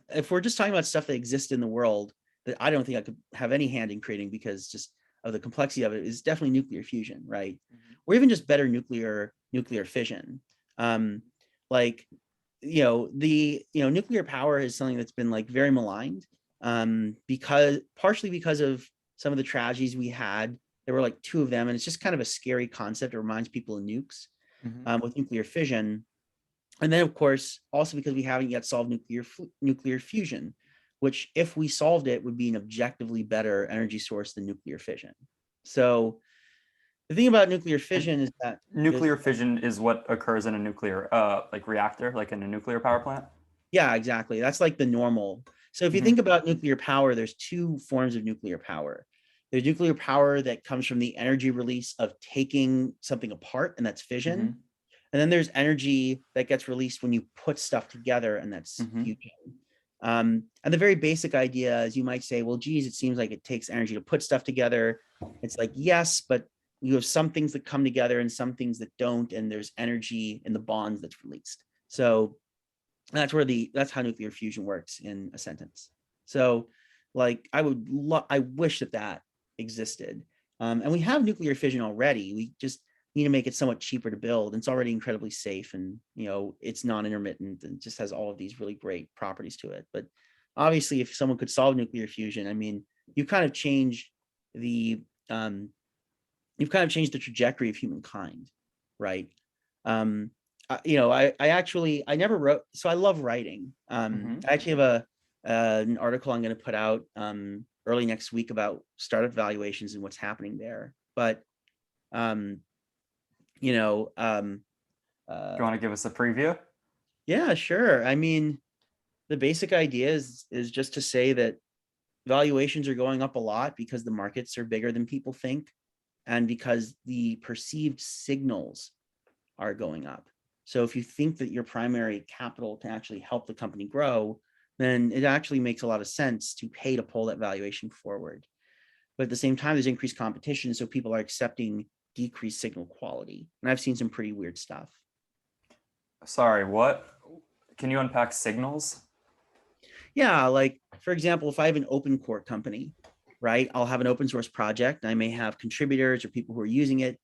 If we're just talking about stuff that exists in the world that I don't think I could have any hand in creating because just of the complexity of it, is definitely nuclear fusion, right? Mm-hmm. Or even just better nuclear fission. Like, nuclear power is something that's been like very maligned partially because of some of the tragedies we had. There were like 2 of them, and it's just kind of a scary concept. It reminds people of nukes. Mm-hmm. With nuclear fission. And then, of course, also because we haven't yet solved nuclear fusion, which, if we solved it, would be an objectively better energy source than nuclear fission. So the thing about nuclear fission is that nuclear fission is what occurs in a nuclear like reactor, like in a nuclear power plant. Yeah, exactly. That's like the normal. So if you think about nuclear power, there's 2 forms of nuclear power. There's nuclear power that comes from the energy release of taking something apart, and that's fission. Mm-hmm. And then there's energy that gets released when you put stuff together, and that's Mm-hmm. fusion. And the very basic idea is, you might say, well, geez, it seems like it takes energy to put stuff together. It's like, yes, but you have some things that come together and some things that don't, and there's energy in the bonds that's released. So that's how nuclear fusion works in a sentence. So, like, I wish that existed. And we have nuclear fission already. We just need to make it somewhat cheaper to build. And it's already incredibly safe, and it's non-intermittent, and just has all of these really great properties to it. But obviously, if someone could solve nuclear fusion, I mean, you kind of change the um, you've kind of changed the trajectory of humankind, right? Um, I never wrote, so I love writing. Mm-hmm. I actually have an article I'm going to put out early next week about startup valuations and what's happening there. But um, you know, You want to give us a preview? yeah, sure. I mean, the basic idea is just to say that valuations are going up a lot because the markets are bigger than people think, and because the perceived signals are going up. So if you think that your primary capital can actually help the company grow, then it actually makes a lot of sense to pay to pull that valuation forward. But at the same time, there's increased competition, so people are accepting decreased signal quality. And I've seen some pretty weird stuff. Sorry, what? Can you unpack signals? Yeah, like for example, if I have an open core company, right, I'll have an open source project. I may have contributors or people who are using it,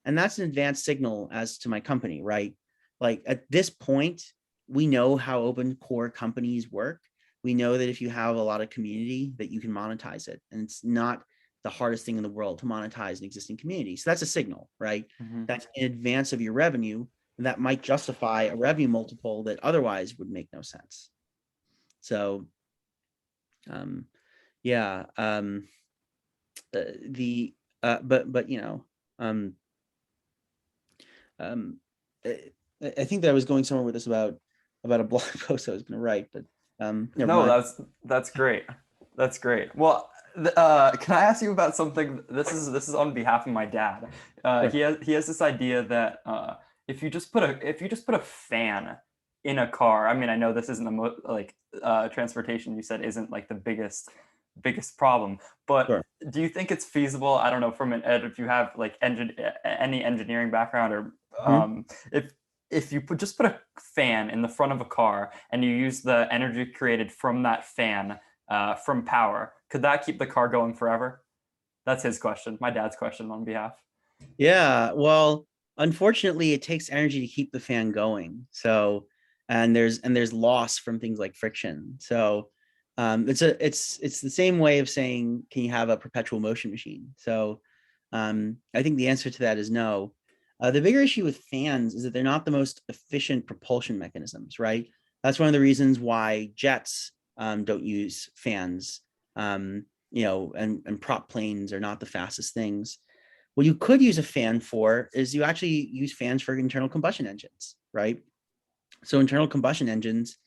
and that's an advanced signal as to my company, right? Like at this point, we know how open core companies work. We know that if you have a lot of community, that you can monetize it, and it's not the hardest thing in the world to monetize an existing community. So that's a signal, right? Mm-hmm. That's in advance of your revenue, and that might justify a revenue multiple that otherwise would make no sense. So um, yeah, the but um, um, I, I think that I was going somewhere with this about a blog post I was going to write, but never No, mind. that's great. That's great. Well, can I ask you about something? This is on behalf of my dad. Sure. He has this idea that if you just put a fan in a car. I mean, I know this isn't transportation. You said isn't like the biggest problem, but Sure. do you think it's feasible? I don't know from an ed if you have like any engineering background or Mhm. if you just put a fan in the front of a car and you use the energy created from that fan from power, could that keep the car going forever? That's his question, my dad's question on behalf. Yeah. Well, unfortunately, it takes energy to keep the fan going. So, and there's loss from things like friction. So, it's the same way of saying, can you have a perpetual motion machine? So, I think the answer to that is no. The bigger issue with fans is that they're not the most efficient propulsion mechanisms, right? That's one of the reasons why jets don't use fans. And prop planes are not the fastest things. What you could use a fan for is you actually use fans for internal combustion engines, right? So internal combustion engines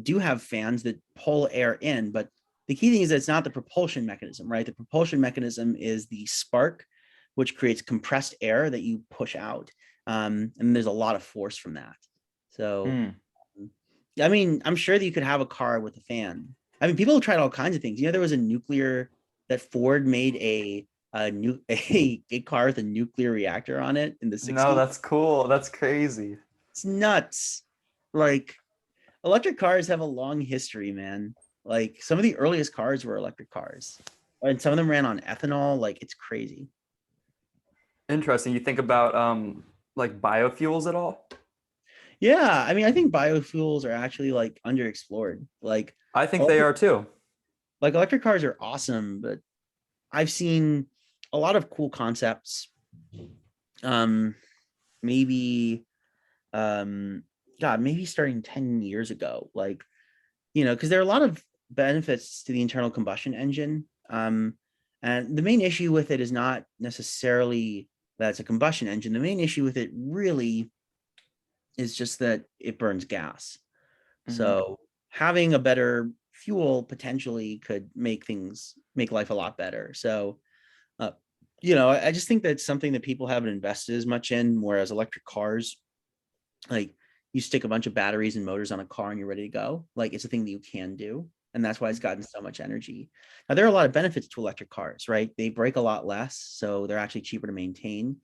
do have fans that pull air in, but the key thing is that it's not the propulsion mechanism, right? The propulsion mechanism is the spark, which creates compressed air that you push out. And there's a lot of force from that. So, Hmm. I mean, I'm sure that you could have a car with a fan. I mean, people have tried all kinds of things. There was a nuclear that Ford made a car with a nuclear reactor on it in the No, 60s. that's cool, that's crazy. It's nuts. Like, electric cars have a long history, man. Like, some of the earliest cars were electric cars, and some of them ran on ethanol. Like, it's crazy. Interesting. You think about like biofuels at all? Yeah, I mean, I think biofuels are actually like underexplored. I think they Electric, are too. like electric cars are awesome, but I've seen a lot of cool concepts. Um, maybe, God, maybe starting 10 years ago, because there are a lot of benefits to the internal combustion engine. And the main issue with it is not necessarily that it's a combustion engine. The main issue with it really is just that it burns gas. Hmm. So having a better fuel potentially could make life a lot better. So Uh, I just think that's something that people haven't invested as much in, whereas electric cars, like you stick a bunch of batteries and motors on a car and you're ready to go. Like it's a thing that you can do. And that's why it's gotten so much energy. Now, there are a lot of benefits to electric cars, right? They break a lot less, so they're actually cheaper to maintain.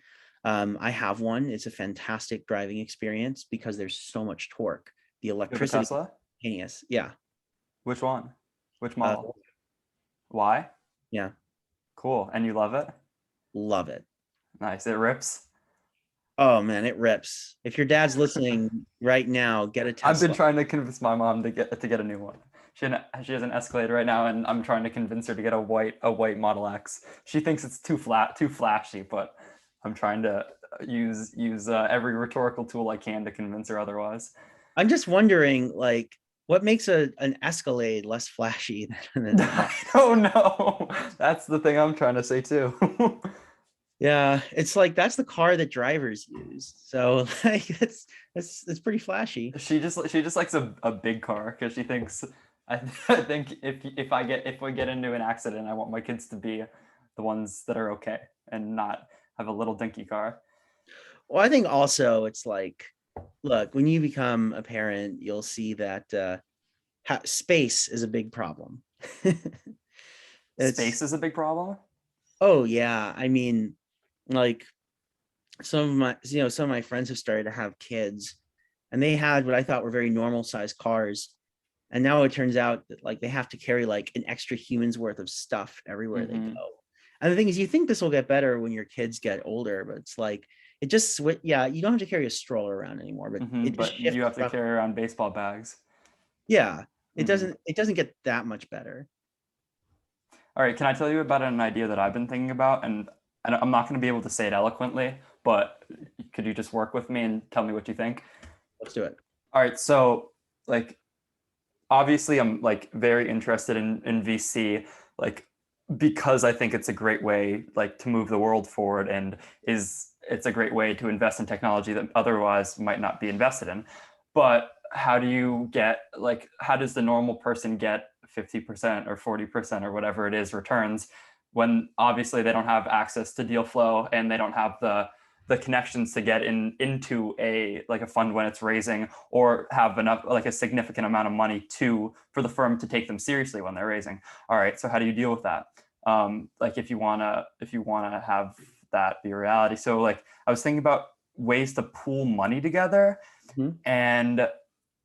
I have one. It's a fantastic driving experience because there's so much torque. The You have a electricity is Tesla? instantaneous. Yeah. Which one? Which Uh, model? Why? yeah. Cool. And you love it? Love it. Nice. It rips. Oh man, it rips. If your dad's listening right now, get a I've been Tesla. trying to convince my mom to get a new one. She has an Escalade right now, and I'm trying to convince her to get a white Model X. She thinks it's too flashy, but I'm trying to use every rhetorical tool I can to convince her otherwise. I'm just wondering, like, what makes an Escalade less flashy than a I don't know. That's the thing I'm trying to say too. Yeah, it's like that's the car that drivers use. So like it's pretty flashy. She just likes a big car because she thinks I think if we get into an accident, I want my kids to be the ones that are okay and not have a little dinky car. Well, I think also it's like, look, when you become a parent, you'll see that space is a big problem. Space It's is a big problem. oh yeah, I mean, like some of my friends have started to have kids, and they had what I thought were very normal sized cars, and now it turns out that like they have to carry like an extra human's worth of stuff everywhere they go. Mm-hmm. And the thing is, you think this will get better when your kids get older, but it's like it just yeah, you don't have to carry a stroller around anymore, but Mm-hmm. it just But you shifts have to from carry around baseball bags. yeah, Mm-hmm. it doesn't get that much better. All right, can I tell you about an idea that I've been thinking about? And I'm not going to be able to say it eloquently, but could you just work with me and tell me what you think? Let's do it. All right, so like obviously I'm like very interested in VC, like because I think it's a great way like to move the world forward and is it's a great way to invest in technology that otherwise might not be invested in. But how do you get like how does the normal person get 50% or 40% or whatever it is returns when obviously they don't have access to deal flow and they don't have the connections to get into a like a fund when it's raising or have enough like a significant amount of money to for the firm to take them seriously when they're raising. All right, so how do you deal with that? Like if you wanna have that be a reality. So like I was thinking about ways to pool money together, Mhm. and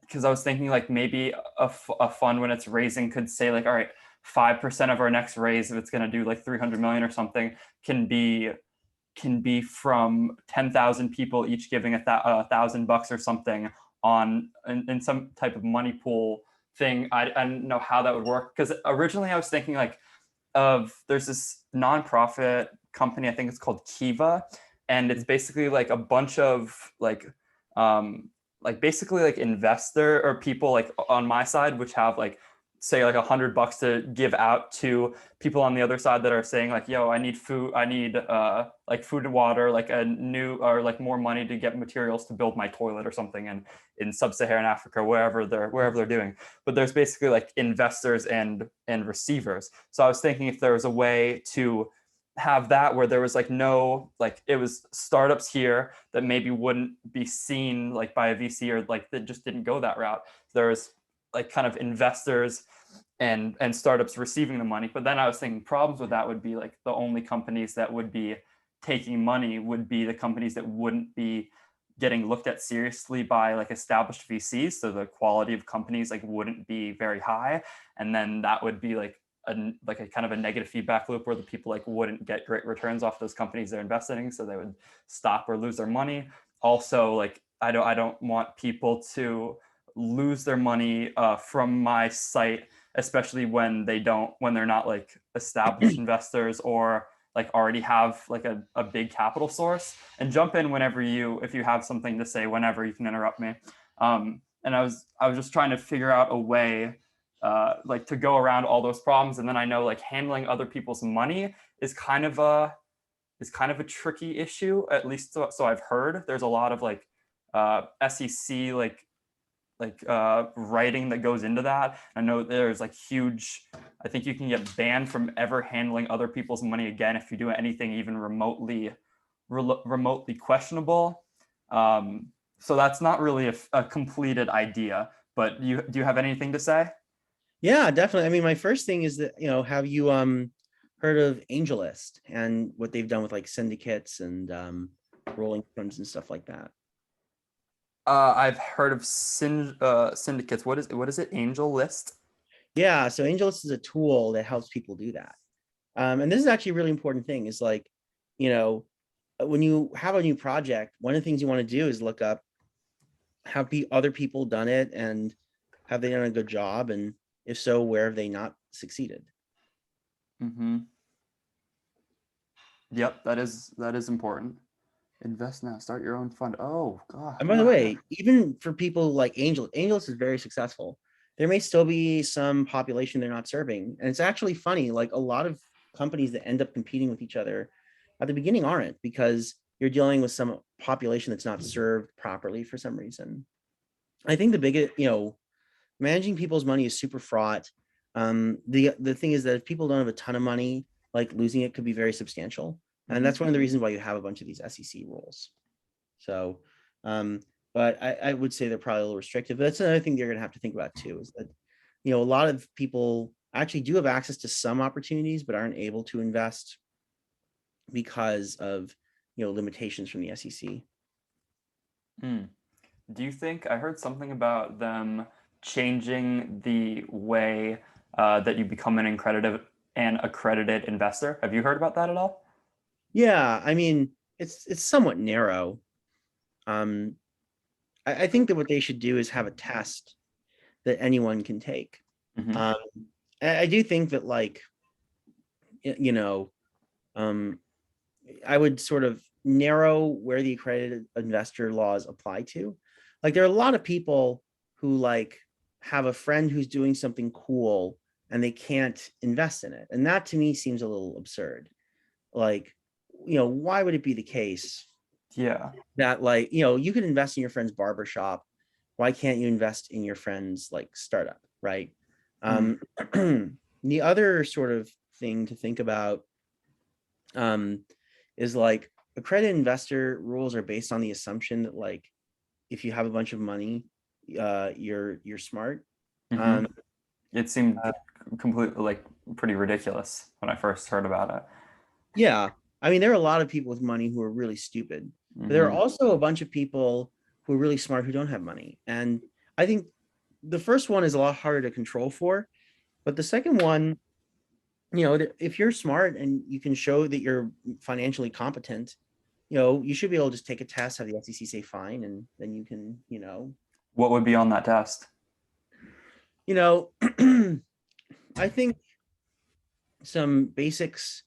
because I was thinking like maybe a fund when it's raising could say like, all right, 5% of our next raise, if it's going to do like 300 million or something, can be from 10,000 people each giving $1,000 or something on in some type of money pool thing. I don't know how that would work because originally I was thinking like of there's this nonprofit company, I think it's called Kiva, and it's basically like a bunch of like basically like investor or people like on my side which have like say like $100 to give out to people on the other side that are saying like, yo, I need food, I need like food and water, like a new or like more money to get materials to build my toilet or something in sub-Saharan Africa, wherever they're doing. But there's basically like investors and receivers. So I was thinking if there was a way to have that where there was like no like it was startups here that maybe wouldn't be seen like by a VC or like that just didn't go that route. There's like kind of investors and startups receiving the money. But then I was thinking problems with that would be like the only companies that would be taking money would be the companies that wouldn't be getting looked at seriously by like established VCs. So the quality of companies like wouldn't be very high. And then that would be like a kind of a negative feedback loop where the people like wouldn't get great returns off those companies they're investing in, so they would stop or lose their money. Also, like I don't want people to lose their money from my site, especially when they're not like established investors or like already have like a big capital source. And jump in whenever if you have something to say, whenever you can interrupt me. And I was just trying to figure out a way like to go around all those problems. And then I know like handling other people's money is kind of a tricky issue, at least so I've heard. There's a lot of like SEC like writing that goes into that. I know there's like huge, I think you can get banned from ever handling other people's money again if you do anything even remotely questionable. So that's not really a completed idea, but do you have anything to say? Yeah, definitely. I mean, my first thing is that, have you heard of AngelList and what they've done with like syndicates and rolling funds and stuff like that? I've heard of syndicates. What is it? Angel List? Yeah, so AngelList is a tool that helps people do that. And this is actually a really important thing is like, you know, when you have a new project, one of the things you want to do is look up, have other people done it, and have they done a good job? And if so, where have they not succeeded? Mm-hmm. Yep, that is important. Invest now. Start your own fund. Oh God. And by the way, even for people like AngelList is very successful. There may still be some population they're not serving. And it's actually funny, like a lot of companies that end up competing with each other at the beginning aren't, because you're dealing with some population that's not served properly for some reason. I think the biggest, managing people's money is super fraught. The thing is that if people don't have a ton of money, like losing it could be very substantial. And that's one of the reasons why you have a bunch of these SEC rules. So, but I would say they're probably a little restrictive. But that's another thing you're going to have to think about too, is that, a lot of people actually do have access to some opportunities, but aren't able to invest because of, limitations from the SEC. Hmm. Do you think I heard something about them changing the way that you become an accredited investor? Have you heard about that at all? Yeah, I mean, it's somewhat narrow. Um, I think that what they should do is have a test that anyone can take. Mm-hmm. Um, I do think that, like, you know, um, I would sort of narrow where the accredited investor laws apply to. Like, there are a lot of people who like have a friend who's doing something cool and they can't invest in it, and that to me seems a little absurd. Like, why would it be the case Yeah. that, like, you could invest in your friend's barbershop? Why can't you invest in your friend's like startup, right? Mm. um the other sort of thing to think about um is like accredited investor rules are based on the assumption that, like, if you have a bunch of money, you're smart. Mm-hmm. um It seemed uh, completely like pretty ridiculous when I first heard about it. yeah, I mean, there are a lot of people with money who are really stupid, but there are Mm-hmm. also a bunch of people who are really smart who don't have money. And I think the first one is a lot harder to control for, but the second one, if you're smart and you can show that you're financially competent, you should be able to just take a test, have the SEC say fine, and then you can, What would be on that test? you know, I think some basics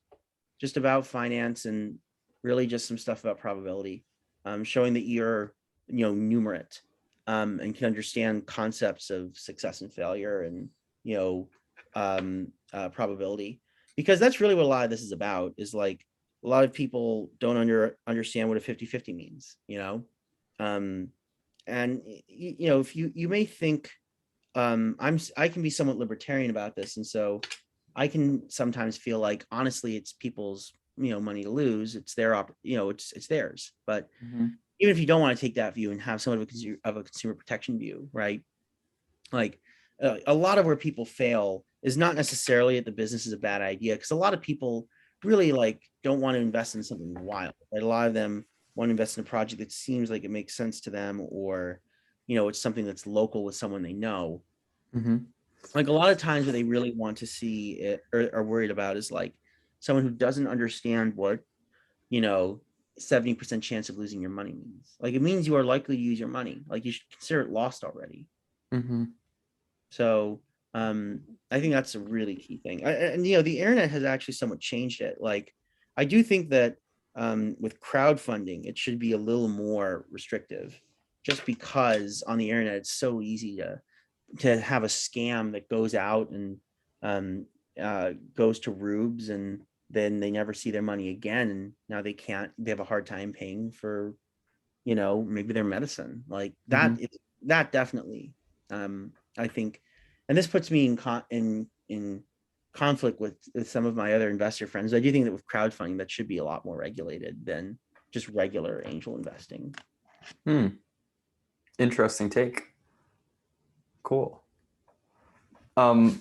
just about finance, and really just some stuff about probability, showing that you're, numerate, and can understand concepts of success and failure, and, probability, because that's really what a lot of this is about. Is like, a lot of people don't understand what a 50-50 means, um, and if you may think, I can be somewhat libertarian about this, and so I can sometimes feel like, honestly, it's people's, money to lose. It's their it's theirs. But Mm-hmm. even if you don't want to take that view and have somewhat of a consumer protection view, right? Like, a lot of where people fail is not necessarily that the business is a bad idea, because a lot of people really, like, don't want to invest in something wild. Right? A lot of them want to invest in a project that seems like it makes sense to them, or it's something that's local with someone they know. Mm-hmm. Like, a lot of times what they really want to see it, or are worried about, is like someone who doesn't understand what, you know 70% chance of losing your money means. Like, it means you are likely to use your money, like you should consider it lost already. Mm-hmm. So, I think that's a really key thing. And the internet has actually somewhat changed it. Like, I do think that, with crowdfunding, it should be a little more restrictive, just because on the internet it's so easy to have a scam that goes out and, um, goes to rubes, and then they never see their money again, and now they have a hard time paying for, maybe their medicine, like Mm-hmm. that. That definitely I think, and this puts me in conflict with some of my other investor friends. I do think that with crowdfunding, that should be a lot more regulated than just regular angel investing. Interesting take. Cool. Let's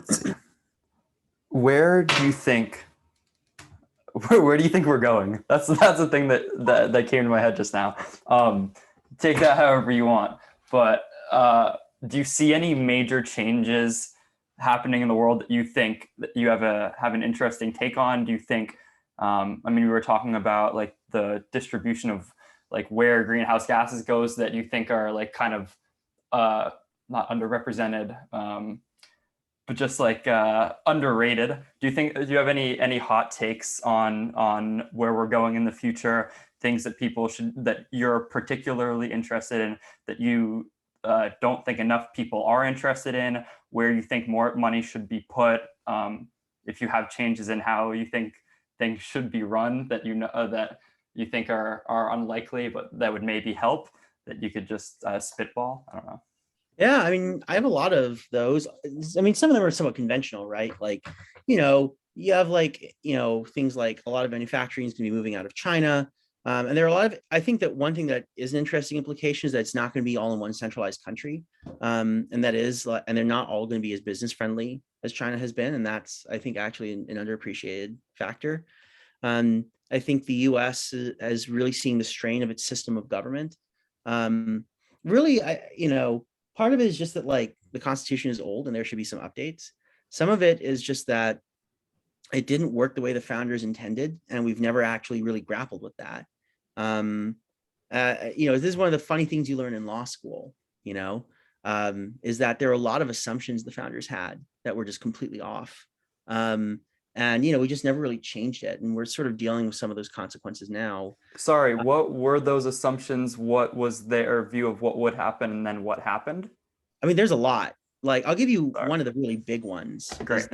see. Where do you think we're going? That's the thing that came to my head just now. Take that however you want. But do you see any major changes happening in the world that you think that you have an interesting take on? Do you think? I mean, we were talking about like the distribution of like where greenhouse gases goes that you think are like kind of not underrepresented, but just like underrated. Do you have any hot takes on where we're going in the future? Things that you're particularly interested in that you don't think enough people are interested in, where you think more money should be put, if you have changes in how you think things should be run that that you think are unlikely, but that would maybe help, that you could just spitball. I don't know. Yeah, I mean, I have a lot of those. I mean, some of them are somewhat conventional, right? Like, you have like, things like a lot of manufacturing is going to be moving out of China. And there are a lot of, I think that one thing that is an interesting implication is that it's not going to be all in one centralized country. And they're not all going to be as business friendly as China has been. And that's, I think, actually an underappreciated factor. I think the US is really seeing the strain of its system of government. Really, part of it is just that like the Constitution is old and there should be some updates. Some of it is just that it didn't work the way the founders intended, and we've never actually really grappled with that. This is one of the funny things you learn in law school, is that there are a lot of assumptions the founders had that were just completely off. We just never really changed it. And we're sort of dealing with some of those consequences now. Sorry, what were those assumptions? What was their view of what would happen, and then what happened? I mean, there's a lot. Like, I'll give you Sorry. one of the really big ones. Great.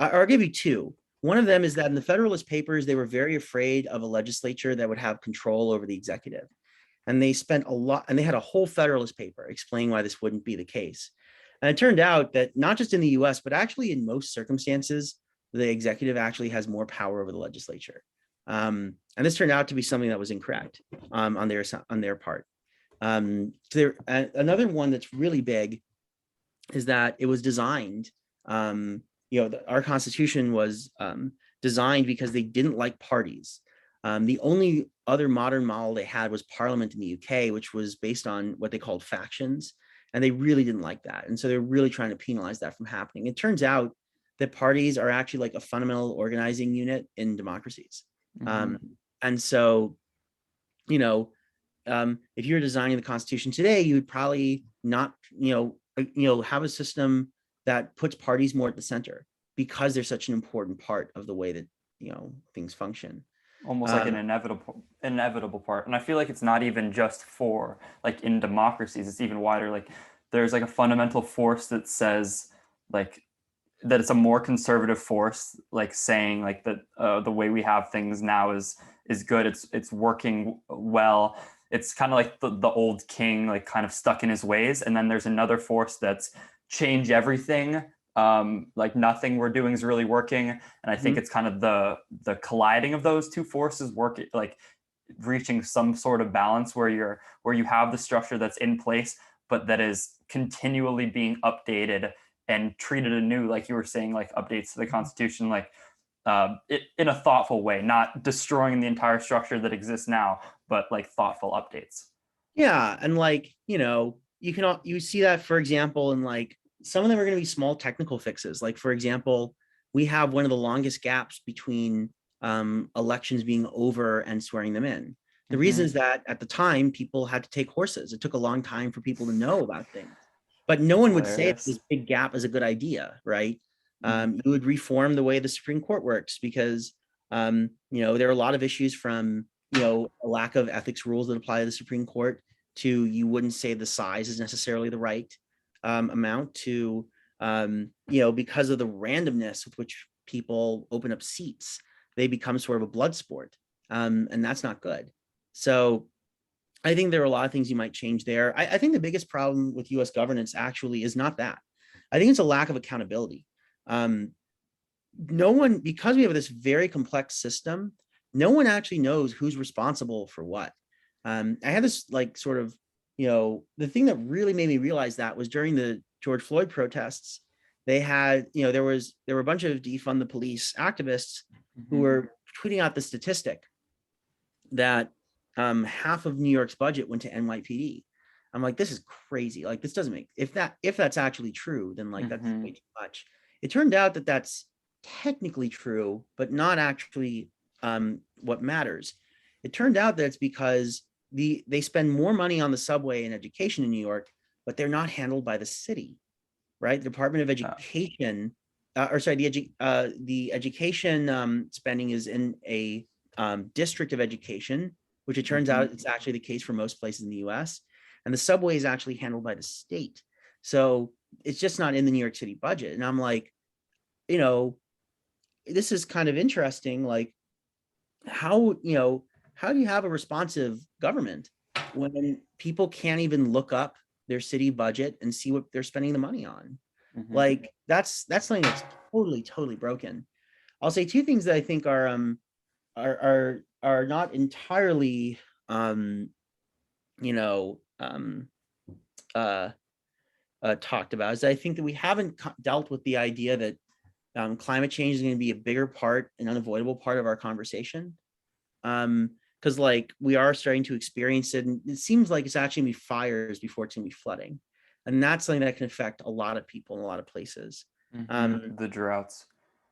Or I'll give you two. One of them is that in the Federalist Papers, they were very afraid of a legislature that would have control over the executive. And they spent a lot, and they had a whole Federalist paper explaining why this wouldn't be the case. And it turned out that not just in the US, but actually in most circumstances, the executive actually has more power over the legislature. And this turned out to be something that was incorrect on their part. Another one that's really big is that it was designed, our Constitution was designed because they didn't like parties. The only other modern model they had was Parliament in the UK, which was based on what they called factions. And they really didn't like that. And so they're really trying to penalize that from happening. It turns out that parties are actually like a fundamental organizing unit in democracies. Mm-hmm. And so, if you're designing the Constitution today, you would probably not, have a system that puts parties more at the center because they're such an important part of the way that, things function. Almost like an inevitable part. And I feel like it's not even just for like in democracies, it's even wider. Like there's like a fundamental force that says like that it's a more conservative force, like saying like that the way we have things now is good. It's working well. It's kind of like the old king, like kind of stuck in his ways. And then there's another force that's change everything. Like nothing we're doing is really working. And I think it's kind of the colliding of those two forces working, like reaching some sort of balance where you have the structure that's in place, but that is continually being updated and treated anew, like you were saying, like updates to the Constitution, like in a thoughtful way, not destroying the entire structure that exists now, but like thoughtful updates. Yeah, and like you see that, for example, in like some of them are going to be small technical fixes. Like for example, we have one of the longest gaps between elections being over and swearing them in. The reason is that at the time people had to take horses. It took a long time for people to know about things. But no one would say this big gap is a good idea, right? You would reform the way the Supreme Court works because, there are a lot of issues from, a lack of ethics rules that apply to the Supreme Court to you wouldn't say the size is necessarily the right amount to, because of the randomness with which people open up seats, they become sort of a blood sport. And that's not good. So I think there are a lot of things you might change there. I think the biggest problem with US governance actually is not that. I think it's a lack of accountability. Um, no one, because we have this very complex system, no one actually knows who's responsible for what. I had this like sort of, the thing that really made me realize that was during the George Floyd protests. They had, there were a bunch of defund the police activists who were tweeting out the statistic that half of New York's budget went to NYPD. I'm like, this is crazy. Like, this doesn't make, if that's actually true, then like that's way too much. It turned out that that's technically true, but not actually what matters. It turned out that it's because they spend more money on the subway and education in New York, but they're not handled by the city, right? The Department of Education, the education spending is in a district of education, which it turns out it's actually the case for most places in the US. And the subway is actually handled by the state. So it's just not in the New York City budget. And I'm like, this is kind of interesting. Like, how do you have a responsive government when people can't even look up their city budget and see what they're spending the money on? Like, that's something that's totally broken. I'll say two things that I think are not entirely talked about, is I think that we haven't dealt with the idea that climate change is going to be a bigger part, an unavoidable part of our conversation. Because like we are starting to experience it, and it seems like it's actually going to be fires before it's going to be flooding, and that's something that can affect a lot of people in a lot of places. The droughts.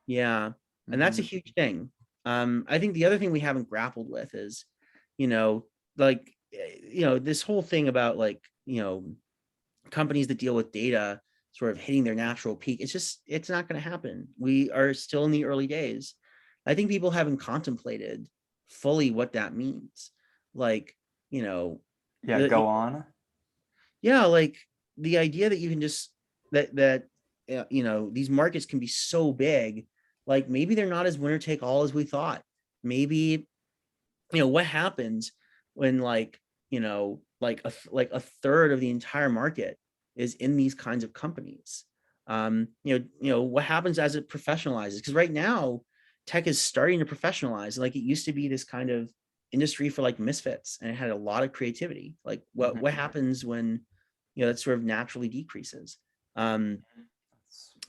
Yeah, and that's a huge thing. I think the other thing we haven't grappled with is, this whole thing about companies that deal with data sort of hitting their natural peak. It's not going to happen. We are still in the early days. I think people haven't contemplated fully what that means. Go on. Yeah, like the idea that you can just these markets can be so big, like maybe they're not as winner take all as we thought. Maybe what happens when a third of the entire market is in these kinds of companies. What happens as it professionalizes? Because right now, tech is starting to professionalize. Like, it used to be this kind of industry for like misfits, and it had a lot of creativity. Like, what happens when that sort of naturally decreases? Also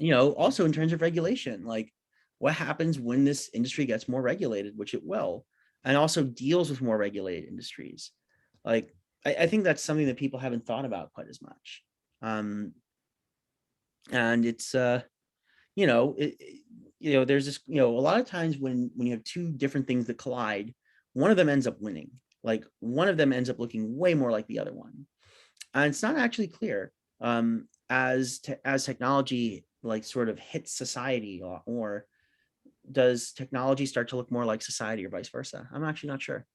in terms of regulation, like what happens when this industry gets more regulated, which it will, and also deals with more regulated industries. Like, I think that's something that people haven't thought about quite as much. And it's there's this, a lot of times when you have two different things that collide, one of them ends up winning. Like, one of them ends up looking way more like the other one, and it's not actually clear as technology like sort of hits society, or does technology start to look more like society, or vice versa? I'm actually not sure.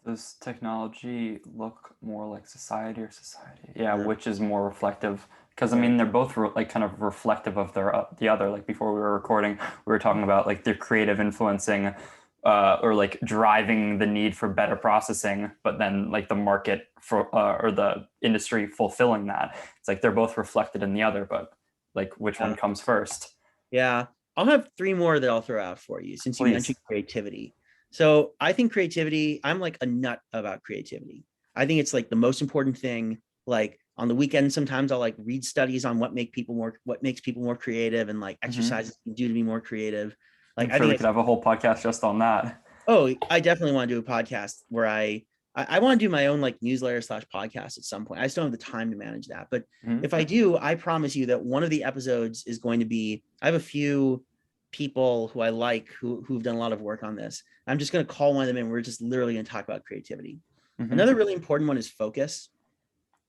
Does technology look more like society or society? Yeah, which is more reflective? Because I mean, they're both kind of reflective of the other. Like, before we were recording, we were talking about like their creative influencing or like driving the need for better processing, but then like the market for or the industry fulfilling that. It's like they're both reflected in the other, but like which one comes first? Yeah, I'll have three more that I'll throw out for you since you mentioned creativity. So I think creativity, I'm like a nut about creativity. I think it's like the most important thing. Like, on the weekend, sometimes I'll like read studies on what makes people more creative, and like exercises you do to be more creative. Like, I'm sure we could have a whole podcast just on that. Oh, I definitely want to do a podcast where I want to do my own like newsletter / podcast at some point. I just don't have the time to manage that. But if I do, I promise you that one of the episodes is going to be, I have a few people who I like who've done a lot of work on this. I'm just going to call one of them and we're just literally going to talk about creativity. Another really important one is focus.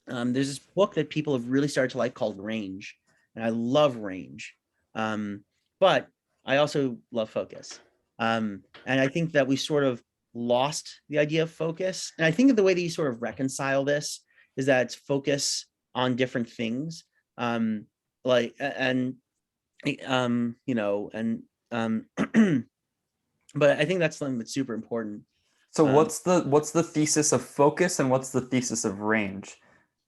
There's this book that people have really started to like called Range, and I love Range. But I also love focus. And I think that we sort of lost the idea of focus. And I think that the way that you sort of reconcile this is that it's focus on different things. But I think that's something that's super important. So Um, what's the thesis of focus and what's the thesis of range?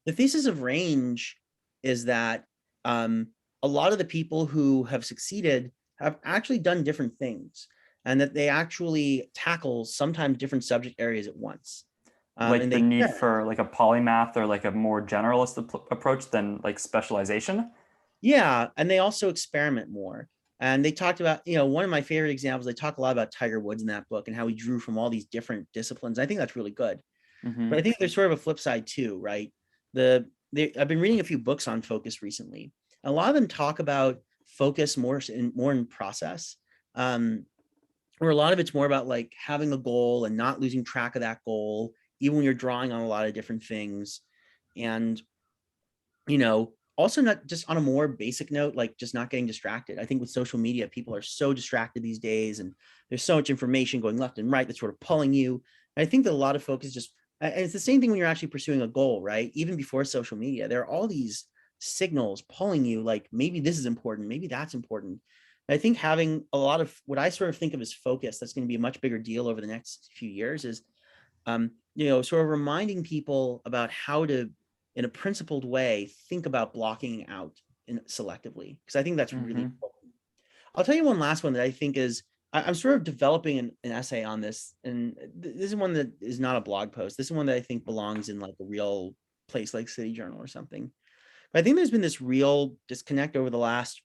the thesis of range is that a lot of the people who have succeeded have actually done different things, and that they actually tackle sometimes different subject areas at once. Like And the they, need yeah, for like a polymath or like a more generalist approach than like specialization? yeah, and they also experiment more. And they talked about, one of my favorite examples, they talk a lot about Tiger Woods in that book and how he drew from all these different disciplines. I think that's really good. But I Mm-hmm. think there's sort of a flip side too, right? I've been reading a few books on focus recently. A lot of them talk about focus more in process, um, where a lot of it's more about like having a goal and not losing track of that goal, even when you're drawing on a lot of different things. And also not just on a more basic note, like just not getting distracted. I think with social media, people are so distracted these days, and there's so much information going left and right that's sort of pulling you. And I think that a lot of focus just, and it's the same thing when you're actually pursuing a goal, right? Even before social media, there are all these signals pulling you, like maybe this is important, maybe that's important. And I think having a lot of what I sort of think of as focus, that's going to be a much bigger deal over the next few years, is sort of reminding people about how to, in a principled way, think about blocking out selectively, because I think that's really Mm-hmm. important. I'll tell you one last one that I think is, I'm sort of developing an essay on this, and this is one that is not a blog post. This is one that I think belongs in like a real place like City Journal or something. But I think there's been this real disconnect over the last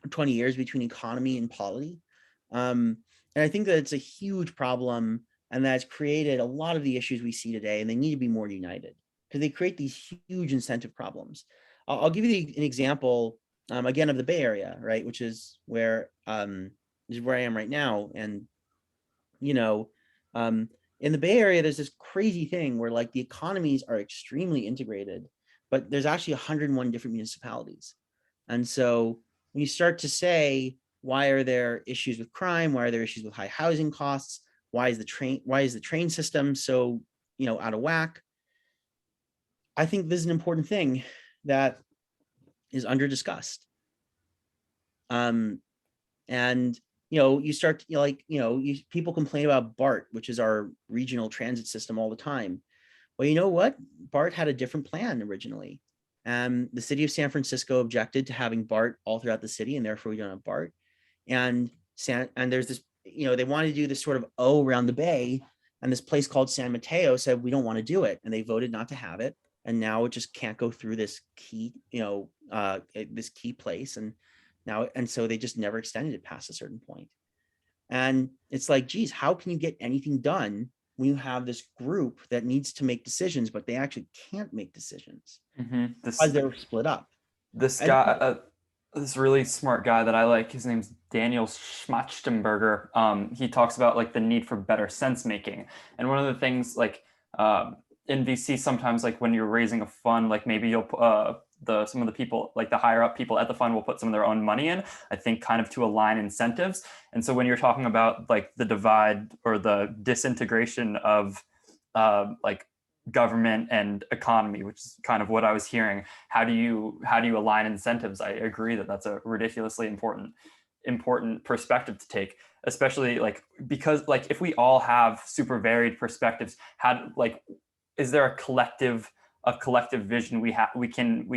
20 years between economy and polity. And I think that it's a huge problem, and that's created a lot of the issues we see today, and they need to be more united because they create these huge incentive problems. I'll give you an example, again, of the Bay Area, right, which is where I am right now. And you know, um, in the Bay Area, there's this crazy thing where like the economies are extremely integrated, but there's actually 101 different municipalities. And so when you start to say, why are there issues with crime? Why are there issues with high housing costs? Why is the train system so, out of whack? I think this is an important thing that is under discussed. Um, and you start people complain about BART, which is our regional transit system, all the time. Well, you know what? BART had a different plan originally. The city of San Francisco objected to having BART all throughout the city, and therefore we don't have BART. And there's this, they wanted to do this sort of O around the bay, and this place called San Mateo said we don't want to do it, and they voted not to have it. And now it just can't go through this key, this key place, and so they just never extended it past a certain point. And it's like, geez, how can you get anything done when you have this group that needs to make decisions, but they actually can't make decisions Mm-hmm. because they're split up? This I guy, think, this really smart guy that I like, his name's Daniel Schmachtenberger. He talks about like the need for better sense making, and one of the things like in VC sometimes like when you're raising a fund, like maybe you'll the some of the people like the higher up people at the fund will put some of their own money in. I think kind of to align incentives, and so when you're talking about like the divide or the disintegration of like government and economy, which is kind of what I was hearing. How do you align incentives? I agree that that's a ridiculously important perspective to take, especially like because like if we all have super varied perspectives, how like is there a collective vision we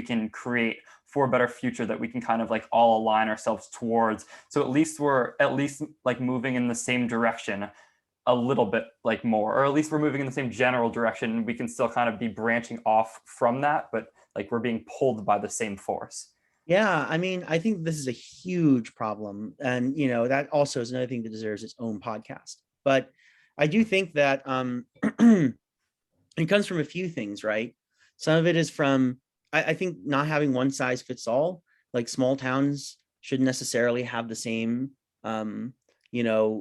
can create for a better future that we can kind of like all align ourselves towards, so at least we're at least like moving in the same direction a little bit like more, or at least we're moving in the same general direction. We can still kind of be branching off from that, but like we're being pulled by the same force. yeah, I mean, I think this is a huge problem. And, that also is another thing that deserves its own podcast. But I do think that it comes from a few things, right? Some of it is from, I think, not having one size fits all. Like small towns shouldn't necessarily have the same,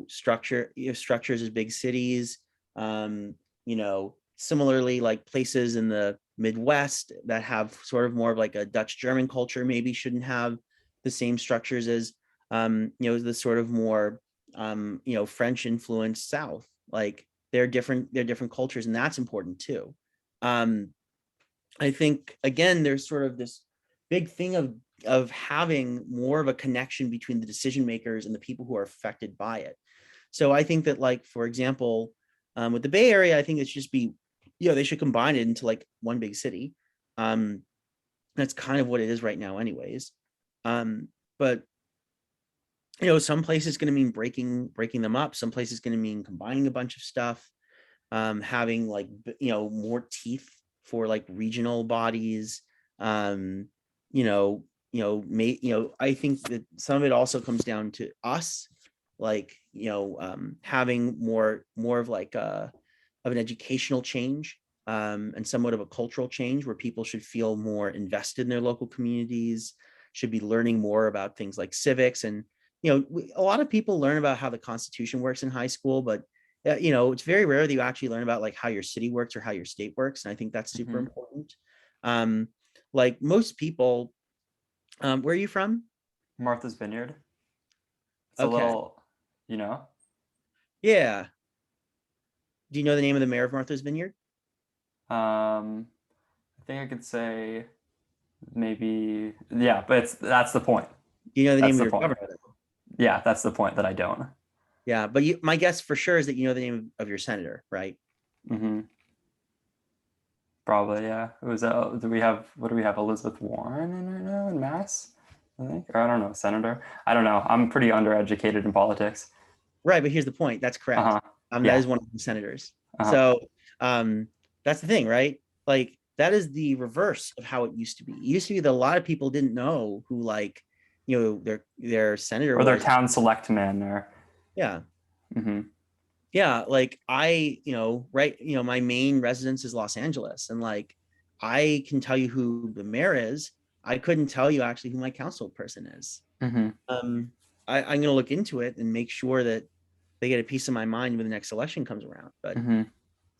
structures as big cities. Similarly, like places in the Midwest that have sort of more of like a Dutch German culture maybe shouldn't have the same structures as, the sort of more, French influenced South. Like they're different cultures, and that's important too. um I think again there's sort of this big thing of having more of a connection between the decision makers and the people who are affected by it. So I think that, like, for example, With the Bay Area, I think it should just be, they should combine it into like one big city. That's kind of what it is right now, anyways. But some places going to mean breaking them up. Some places going to mean combining a bunch of stuff, having like more teeth for like regional bodies. I think that some of it also comes down to us, like having more of like of an educational change, and somewhat of a cultural change where people should feel more invested in their local communities, should be learning more about things like civics. And a lot of people learn about how the Constitution works in high school, but it's very rare that you actually learn about like how your city works or how your state works. And I think that's super important. Like most people, where are you from? Martha's Vineyard. It's a Okay. little, you know. Yeah. Do you know the name of the mayor of Martha's Vineyard? I think I could say maybe, yeah, but that's the point. Do you know the name That's of the your point. governor? Yeah, that's the point that I don't. Yeah, but my guess for sure is that you know the name of your senator, right? Mm-hmm. Probably, yeah. It was, what do we have? Elizabeth Warren in right now in Mass, I think? Or I don't know, Senator. I don't know. I'm pretty undereducated in politics. Right, but here's the point. That's correct. Uh-huh. That Yeah. is one of the senators. Uh-huh. So that's the thing, right? Like that is the reverse of how it used to be. It used to be that a lot of people didn't know who like, their senator Or their was. town selectman or, Yeah. mm-hmm. Yeah. Like right, my main residence is Los Angeles. And like I can tell you who the mayor is. I couldn't tell you actually who my council person is. Mm-hmm. I'm going to look into it and make sure that they get a piece of my mind when the next election comes around. But Mm-hmm.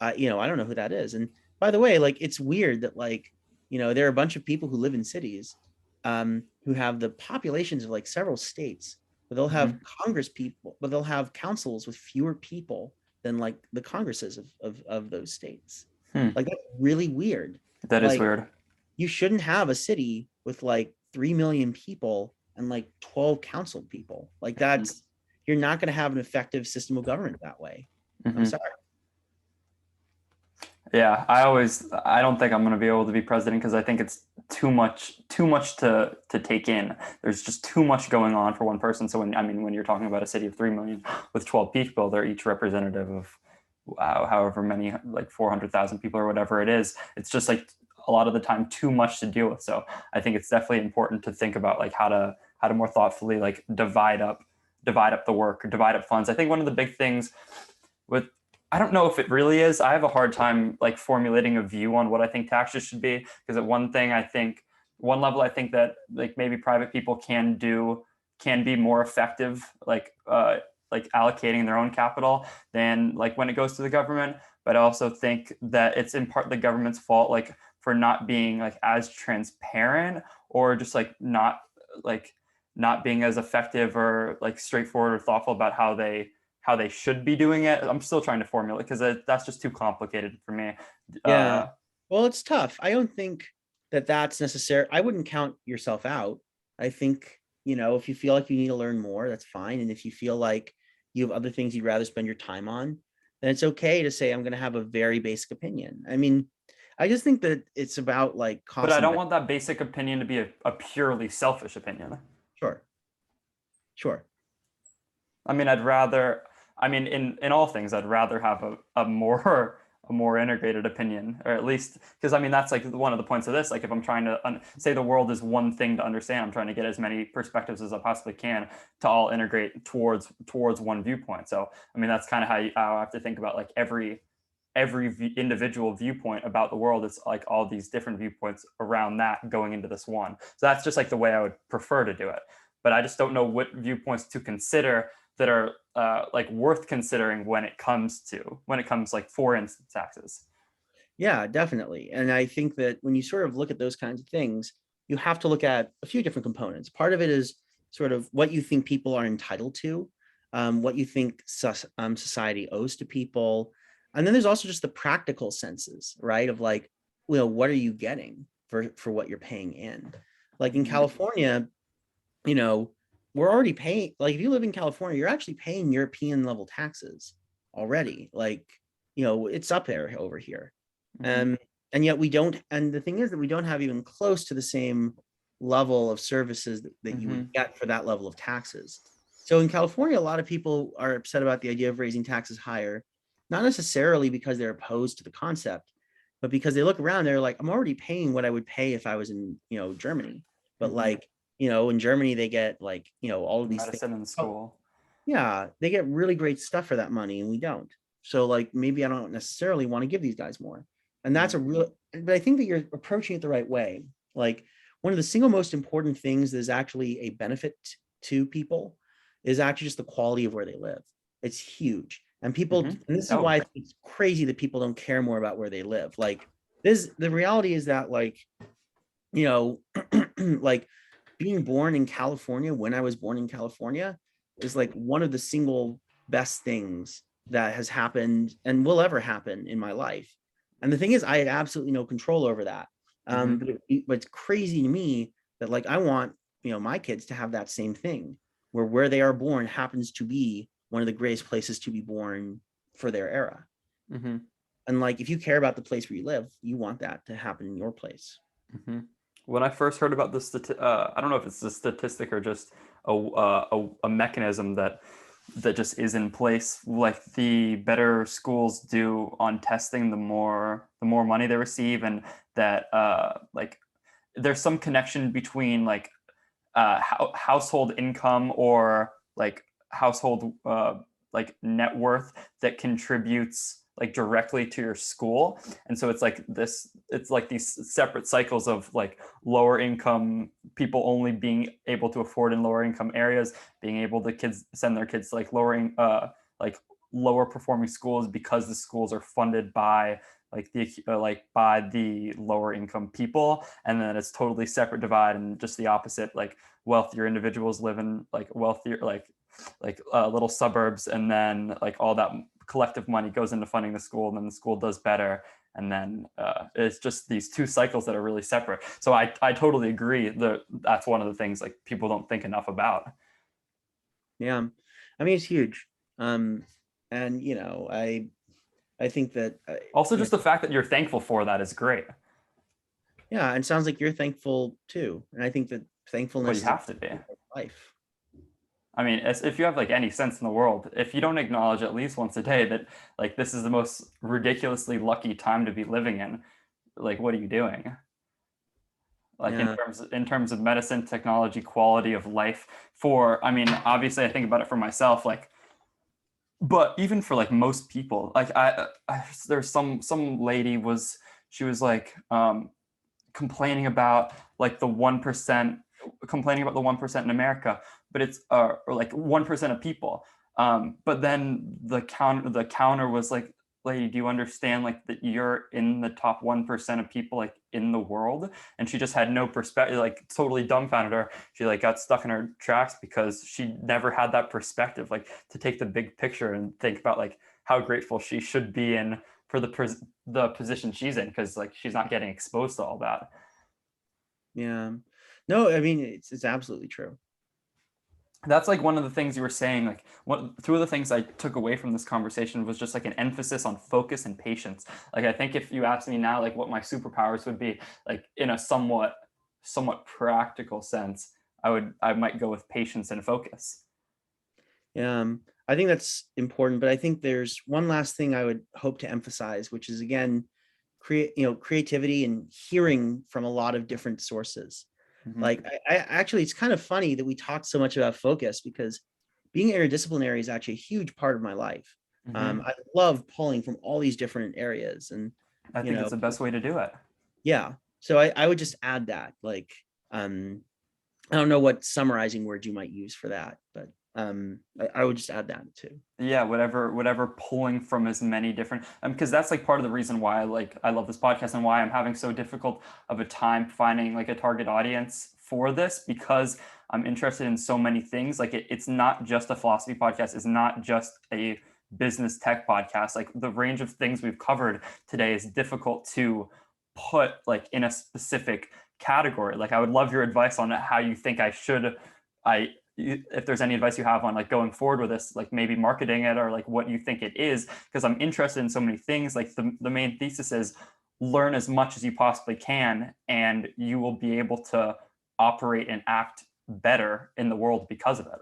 I don't know who that is. And by the way, like it's weird that like there are a bunch of people who live in cities, who have the populations of like several states, but they'll have Congress people, but they'll have councils with fewer people than like the Congresses of those states. Hmm. Like that's really weird. That is Like weird. you shouldn't have a city with like 3 million people and like 12 council people. Like that's, you're not going to have an effective system of government that way. I'm sorry. Yeah, I don't think I'm going to be able to be president because I think it's too much to take in. There's just too much going on for one person. So when you're talking about a city of 3 million with 12 people, they're each representative of however many, like 400,000 people or whatever it is. It's just like a lot of the time too much to deal with. So I think it's definitely important to think about like how to more thoughtfully like divide up the work, or divide up funds. I think one of the big things with, I don't know if it really is. I have a hard time like formulating a view on what I think taxes should be, because at one level I think that like maybe private people can be more effective like allocating their own capital than like when it goes to the government. But I also think that it's in part the government's fault, like for not being like as transparent, or just like not being as effective or like straightforward or thoughtful about how they should be doing it. I'm still trying to formulate because that's just too complicated for me. Yeah. Well, it's tough. I don't think that that's necessary. I wouldn't count yourself out. I think, if you feel like you need to learn more, that's fine. And if you feel like you have other things you'd rather spend your time on, then it's okay to say, I'm going to have a very basic opinion. I mean, I just think that it's about like cost. But I don't want that basic opinion to be a purely selfish opinion. Sure. Sure. I mean, in all things, I'd rather have a more integrated opinion, or at least, because I mean that's like one of the points of this. Like if I'm trying to say the world is one thing to understand, I'm trying to get as many perspectives as I possibly can to all integrate towards one viewpoint. So I mean that's kind of how I have to think about like every individual viewpoint about the world. It's like all these different viewpoints around that going into this one. So that's just like the way I would prefer to do it. But I just don't know what viewpoints to consider that are like worth considering when it comes like, for instance, taxes. Yeah, definitely. And I think that when you sort of look at those kinds of things, you have to look at a few different components. Part of it is sort of what you think people are entitled to, what you think society owes to people. And then there's also just the practical senses, right? Of like, what are you getting for what you're paying in? Like in California, we're already paying, like if you live in California, you're actually paying European level taxes already. Like it's up there over here. Mhm. And yet we don't, and the thing is that we don't have even close to the same level of services that you would Mhm. get for that level of taxes. So in California, a lot of people are upset about the idea of raising taxes higher, not necessarily because they're opposed to the concept, but because they look around, they're like, I'm already paying what I would pay if I was in, Germany. But Mhm. like, in Germany, they get like, all of The these things. medicine in Oh, school. yeah, they get really great stuff for that money, and we don't. So like maybe I don't necessarily want to give these guys more. And that's Mhm. a real, but I think that you're approaching it the right way. Like one of the single most important things that is actually a benefit to people is actually just the quality of where they live. It's huge. And people, Mhm. and this is Oh, why it's crazy that people don't care more about where they live. Like this, the reality is that like, you know, like being born in California when I was born in California is like one of the single best things that has happened and will ever happen in my life. And the thing is, I had absolutely no control over that. Mhm. But it's crazy to me that like I want my kids to have that same thing, where they are born happens to be one of the greatest places to be born for their era. Mhm. And like if you care about the place where you live, you want that to happen in your place. Mhm. When I first heard about this, I don't know if it's a statistic or just a mechanism that just is in place. Like the better schools do on testing, the more money they receive, and that like there's some connection between like household income or like household like net worth that contributes like directly to your school. And so it's like these separate cycles of like lower income people only being able to afford in lower income areas, being able to kids send their kids to like like lower performing schools because the schools are funded by like by the lower income people, and then it's totally separate divide and just the opposite, like wealthier individuals live in like wealthier little suburbs, and then like all that collective money goes into funding the school, and then the school does better, and then it's just these two cycles that are really separate. So I totally agree that that's one of the things like people don't think enough about. Yeah. I mean, it's huge. Um, and I think that Also, just the fact that you're thankful for that is great. yeah, and it sounds like you're thankful too. And I think that Well, you thankfulness is a have to be. part of life. I mean, if you have like any sense in the world, if you don't acknowledge at least once a day that like this is the most ridiculously lucky time to be living in, like what are you doing? Like Yeah. in terms of medicine, technology, quality of life. For I mean, obviously, I think about it for myself, like, but even for like most people, like there's some lady was she was like complaining about like the 1%, complaining about the 1% in America, but it's or like 1% of people. But then the counter was like, lady, do you understand like that you're in the top 1% of people like in the world? And she just had no perspective, like totally dumbfounded her. She like got stuck in her tracks because she never had that perspective, like to take the big picture and think about like how grateful she should be in for the position she's in, because like she's not getting exposed to all that. Yeah. No, I mean it's absolutely true. That's like one of the things you were saying, like two of the things I took away from this conversation was just like an emphasis on focus and patience. Like I think if you ask me now like what my superpowers would be, like in a somewhat practical sense, I might go with patience and focus. Yeah. I think that's important, but I think there's one last thing I would hope to emphasize, which is again, creativity and hearing from a lot of different sources. Mm-hmm. Like I actually, it's kind of funny that we talked so much about focus because being interdisciplinary is actually a huge part of my life. Mm-hmm. I love pulling from all these different areas, and I you think know, it's the best way to do it. yeah. So I would just add that, like, I don't know what summarizing word you might use for that, but I would just add that too. Yeah, whatever pulling from as many different, because that's like part of the reason why I love this podcast and why I'm having so difficult of a time finding like a target audience for this, because I'm interested in so many things. Like it's not just a philosophy podcast, it's not just a business tech podcast. Like the range of things we've covered today is difficult to put like in a specific category. Like I would love your advice on how you think I if there's any advice you have on like going forward with this, like maybe marketing it or like what you think it is, because I'm interested in so many things. Like the main thesis is learn as much as you possibly can, and you will be able to operate and act better in the world because of it.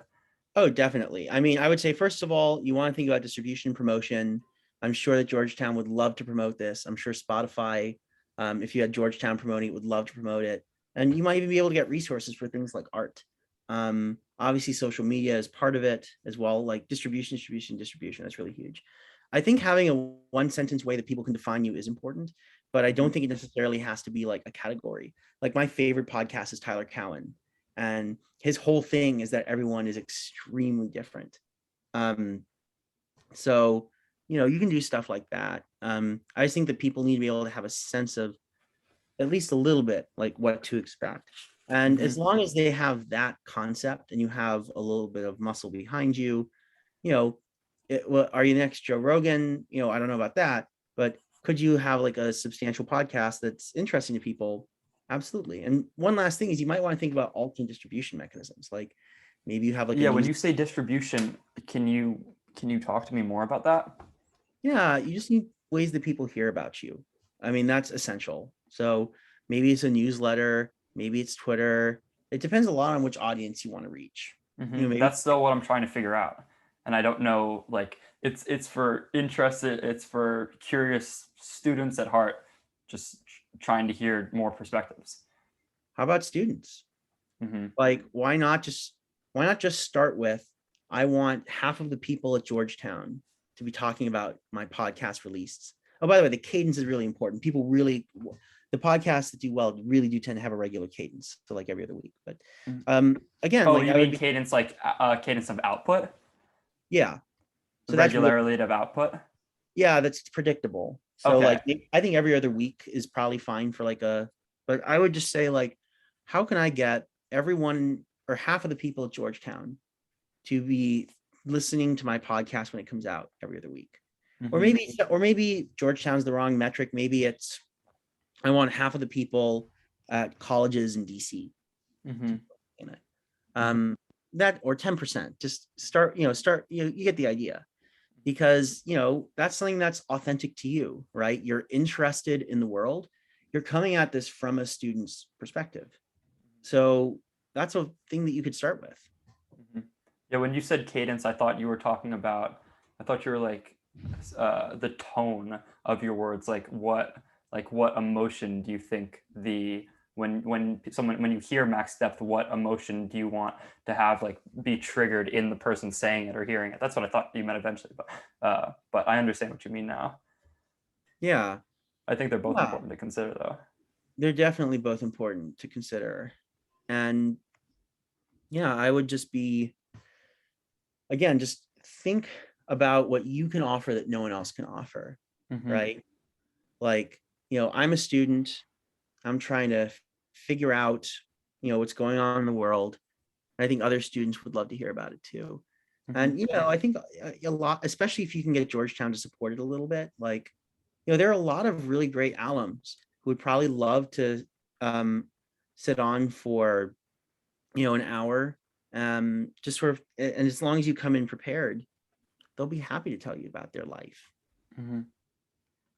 Oh, definitely. I mean, I would say, first of all, you want to think about distribution promotion. I'm sure that Georgetown would love to promote this. I'm sure Spotify, if you had Georgetown promoting it, would love to promote it. And you might even be able to get resources for things like art. Obviously, social media is part of it as well, like distribution. That's really huge. I think having a one sentence way that people can define you is important, but I don't think it necessarily has to be like a category. Like my favorite podcast is Tyler Cowen, and his whole thing is that everyone is extremely different. So, you can do stuff like that. I just think that people need to be able to have a sense of at least a little bit like what to expect. And as long as they have that concept and you have a little bit of muscle behind you, are you the next Joe Rogan? I don't know about that, but could you have like a substantial podcast that's interesting to people? Absolutely. And one last thing is you might want to think about alternate distribution mechanisms. Like maybe you have like Yeah, when you say distribution, can you talk to me more about that? Yeah, you just need ways that people hear about you. I mean, that's essential. So maybe it's a newsletter, maybe it's Twitter. It depends a lot on which audience you want to reach. Maybe That's still what I'm trying to figure out, and I don't know. Like it's for interested, it's for curious students at heart, just trying to hear more perspectives. how about students? Like, why not just start with, I want half of the people at Georgetown to be talking about my podcast releases. Oh, by the way, the cadence is really important. The podcasts that do well really do tend to have a regular cadence, so like every other week. But again, Oh, like you mean cadence, like cadence of output, yeah. So that's really, regularity of output? yeah, that's predictable. So Okay. like I think every other week is probably fine for but I would just say like, how can I get everyone or half of the people at Georgetown to be listening to my podcast when it comes out every other week? Or maybe Georgetown's the wrong metric. Maybe it's, I want half of the people at colleges in DC in it. That, or 10%. Just start, you get the idea. Because that's something that's authentic to you, right? You're interested in the world. You're coming at this from a student's perspective. So that's a thing that you could start with. Yeah, when you said cadence, I thought you were talking about. I thought you were like the tone of your words. What emotion do you think when you hear max depth, what emotion do you want to have like be triggered in the person saying it or hearing it? That's what I thought you meant eventually, but I understand what you mean now. Yeah. I think they're both Yeah. important to consider, though. They're definitely both important to consider. And yeah, I would just be, again, just think about what you can offer that no one else can offer, right? Like, I'm a student. I'm trying to figure out, what's going on in the world. I think other students would love to hear about it too. And, I think a lot, especially if you can get Georgetown to support it a little bit, like, there are a lot of really great alums who would probably love to sit on for, an hour, just sort of, and as long as you come in prepared, they'll be happy to tell you about their life.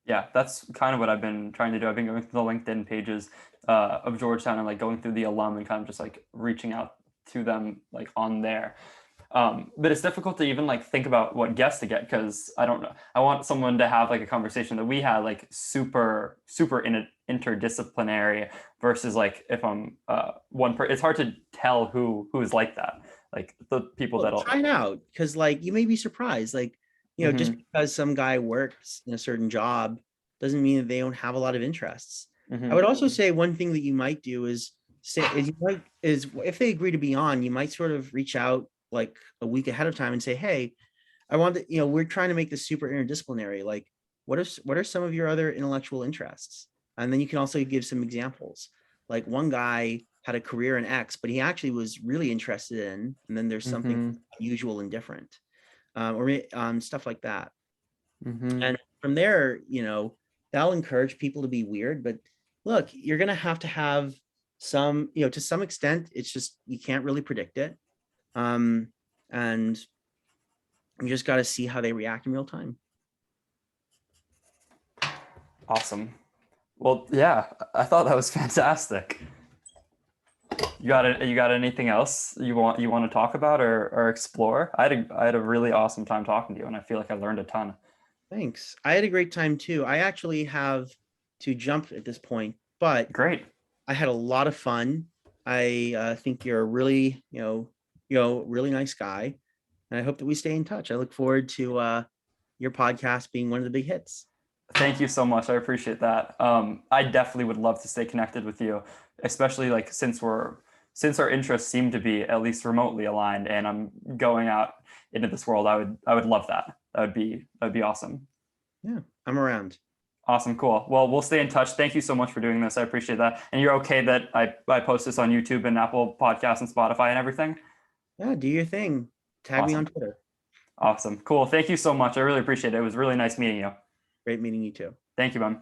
Yeah, that's kind of what I've been trying to do. I've been going through the LinkedIn pages of Georgetown and like going through the alum and kind of just like reaching out to them like on there. But it's difficult to even like think about what guests to get because I don't know. I want someone to have like a conversation that we had like super interdisciplinary versus like if I'm it's hard to tell who is like that. Like the people that'll try it out, because like you may be surprised. Like, just because some guy works in a certain job doesn't mean that they don't have a lot of interests. I would also say one thing that you might do is if they agree to be on, you might sort of reach out like a week ahead of time and say, hey, I want to, we're trying to make this super interdisciplinary. Like, what are some of your other intellectual interests? And then you can also give some examples. Like one guy had a career in X, but he actually was really interested in, and then there's something unusual and different, or stuff like that. And from there, that'll encourage people to be weird. But look, you're going to have some, to some extent, it's just, you can't really predict it. And you just got to see how they react in real time. Awesome. Well, yeah, I thought that was fantastic. You got anything else you want to talk about or explore? I had a really awesome time talking to you, and I feel like I learned a ton. Thanks. I had a great time too. I actually have to jump at this point, but Great. I had a lot of fun. I think you're a really, really nice guy, and I hope that we stay in touch. I look forward to your podcast being one of the big hits. Thank you so much. I appreciate that. I definitely would love to stay connected with you, especially like since our interests seem to be at least remotely aligned, and I'm going out into this world. I would love that. That would be awesome. Yeah, I'm around. Awesome, cool. Well, we'll stay in touch. Thank you so much for doing this. I appreciate that. And you're okay that I post this on YouTube and Apple Podcasts and Spotify and everything? Yeah, do your thing. Tag me on Awesome. Twitter. Awesome. Cool. Thank you so much. I really appreciate it. It was really nice meeting you. Great meeting you too. Thank you, man.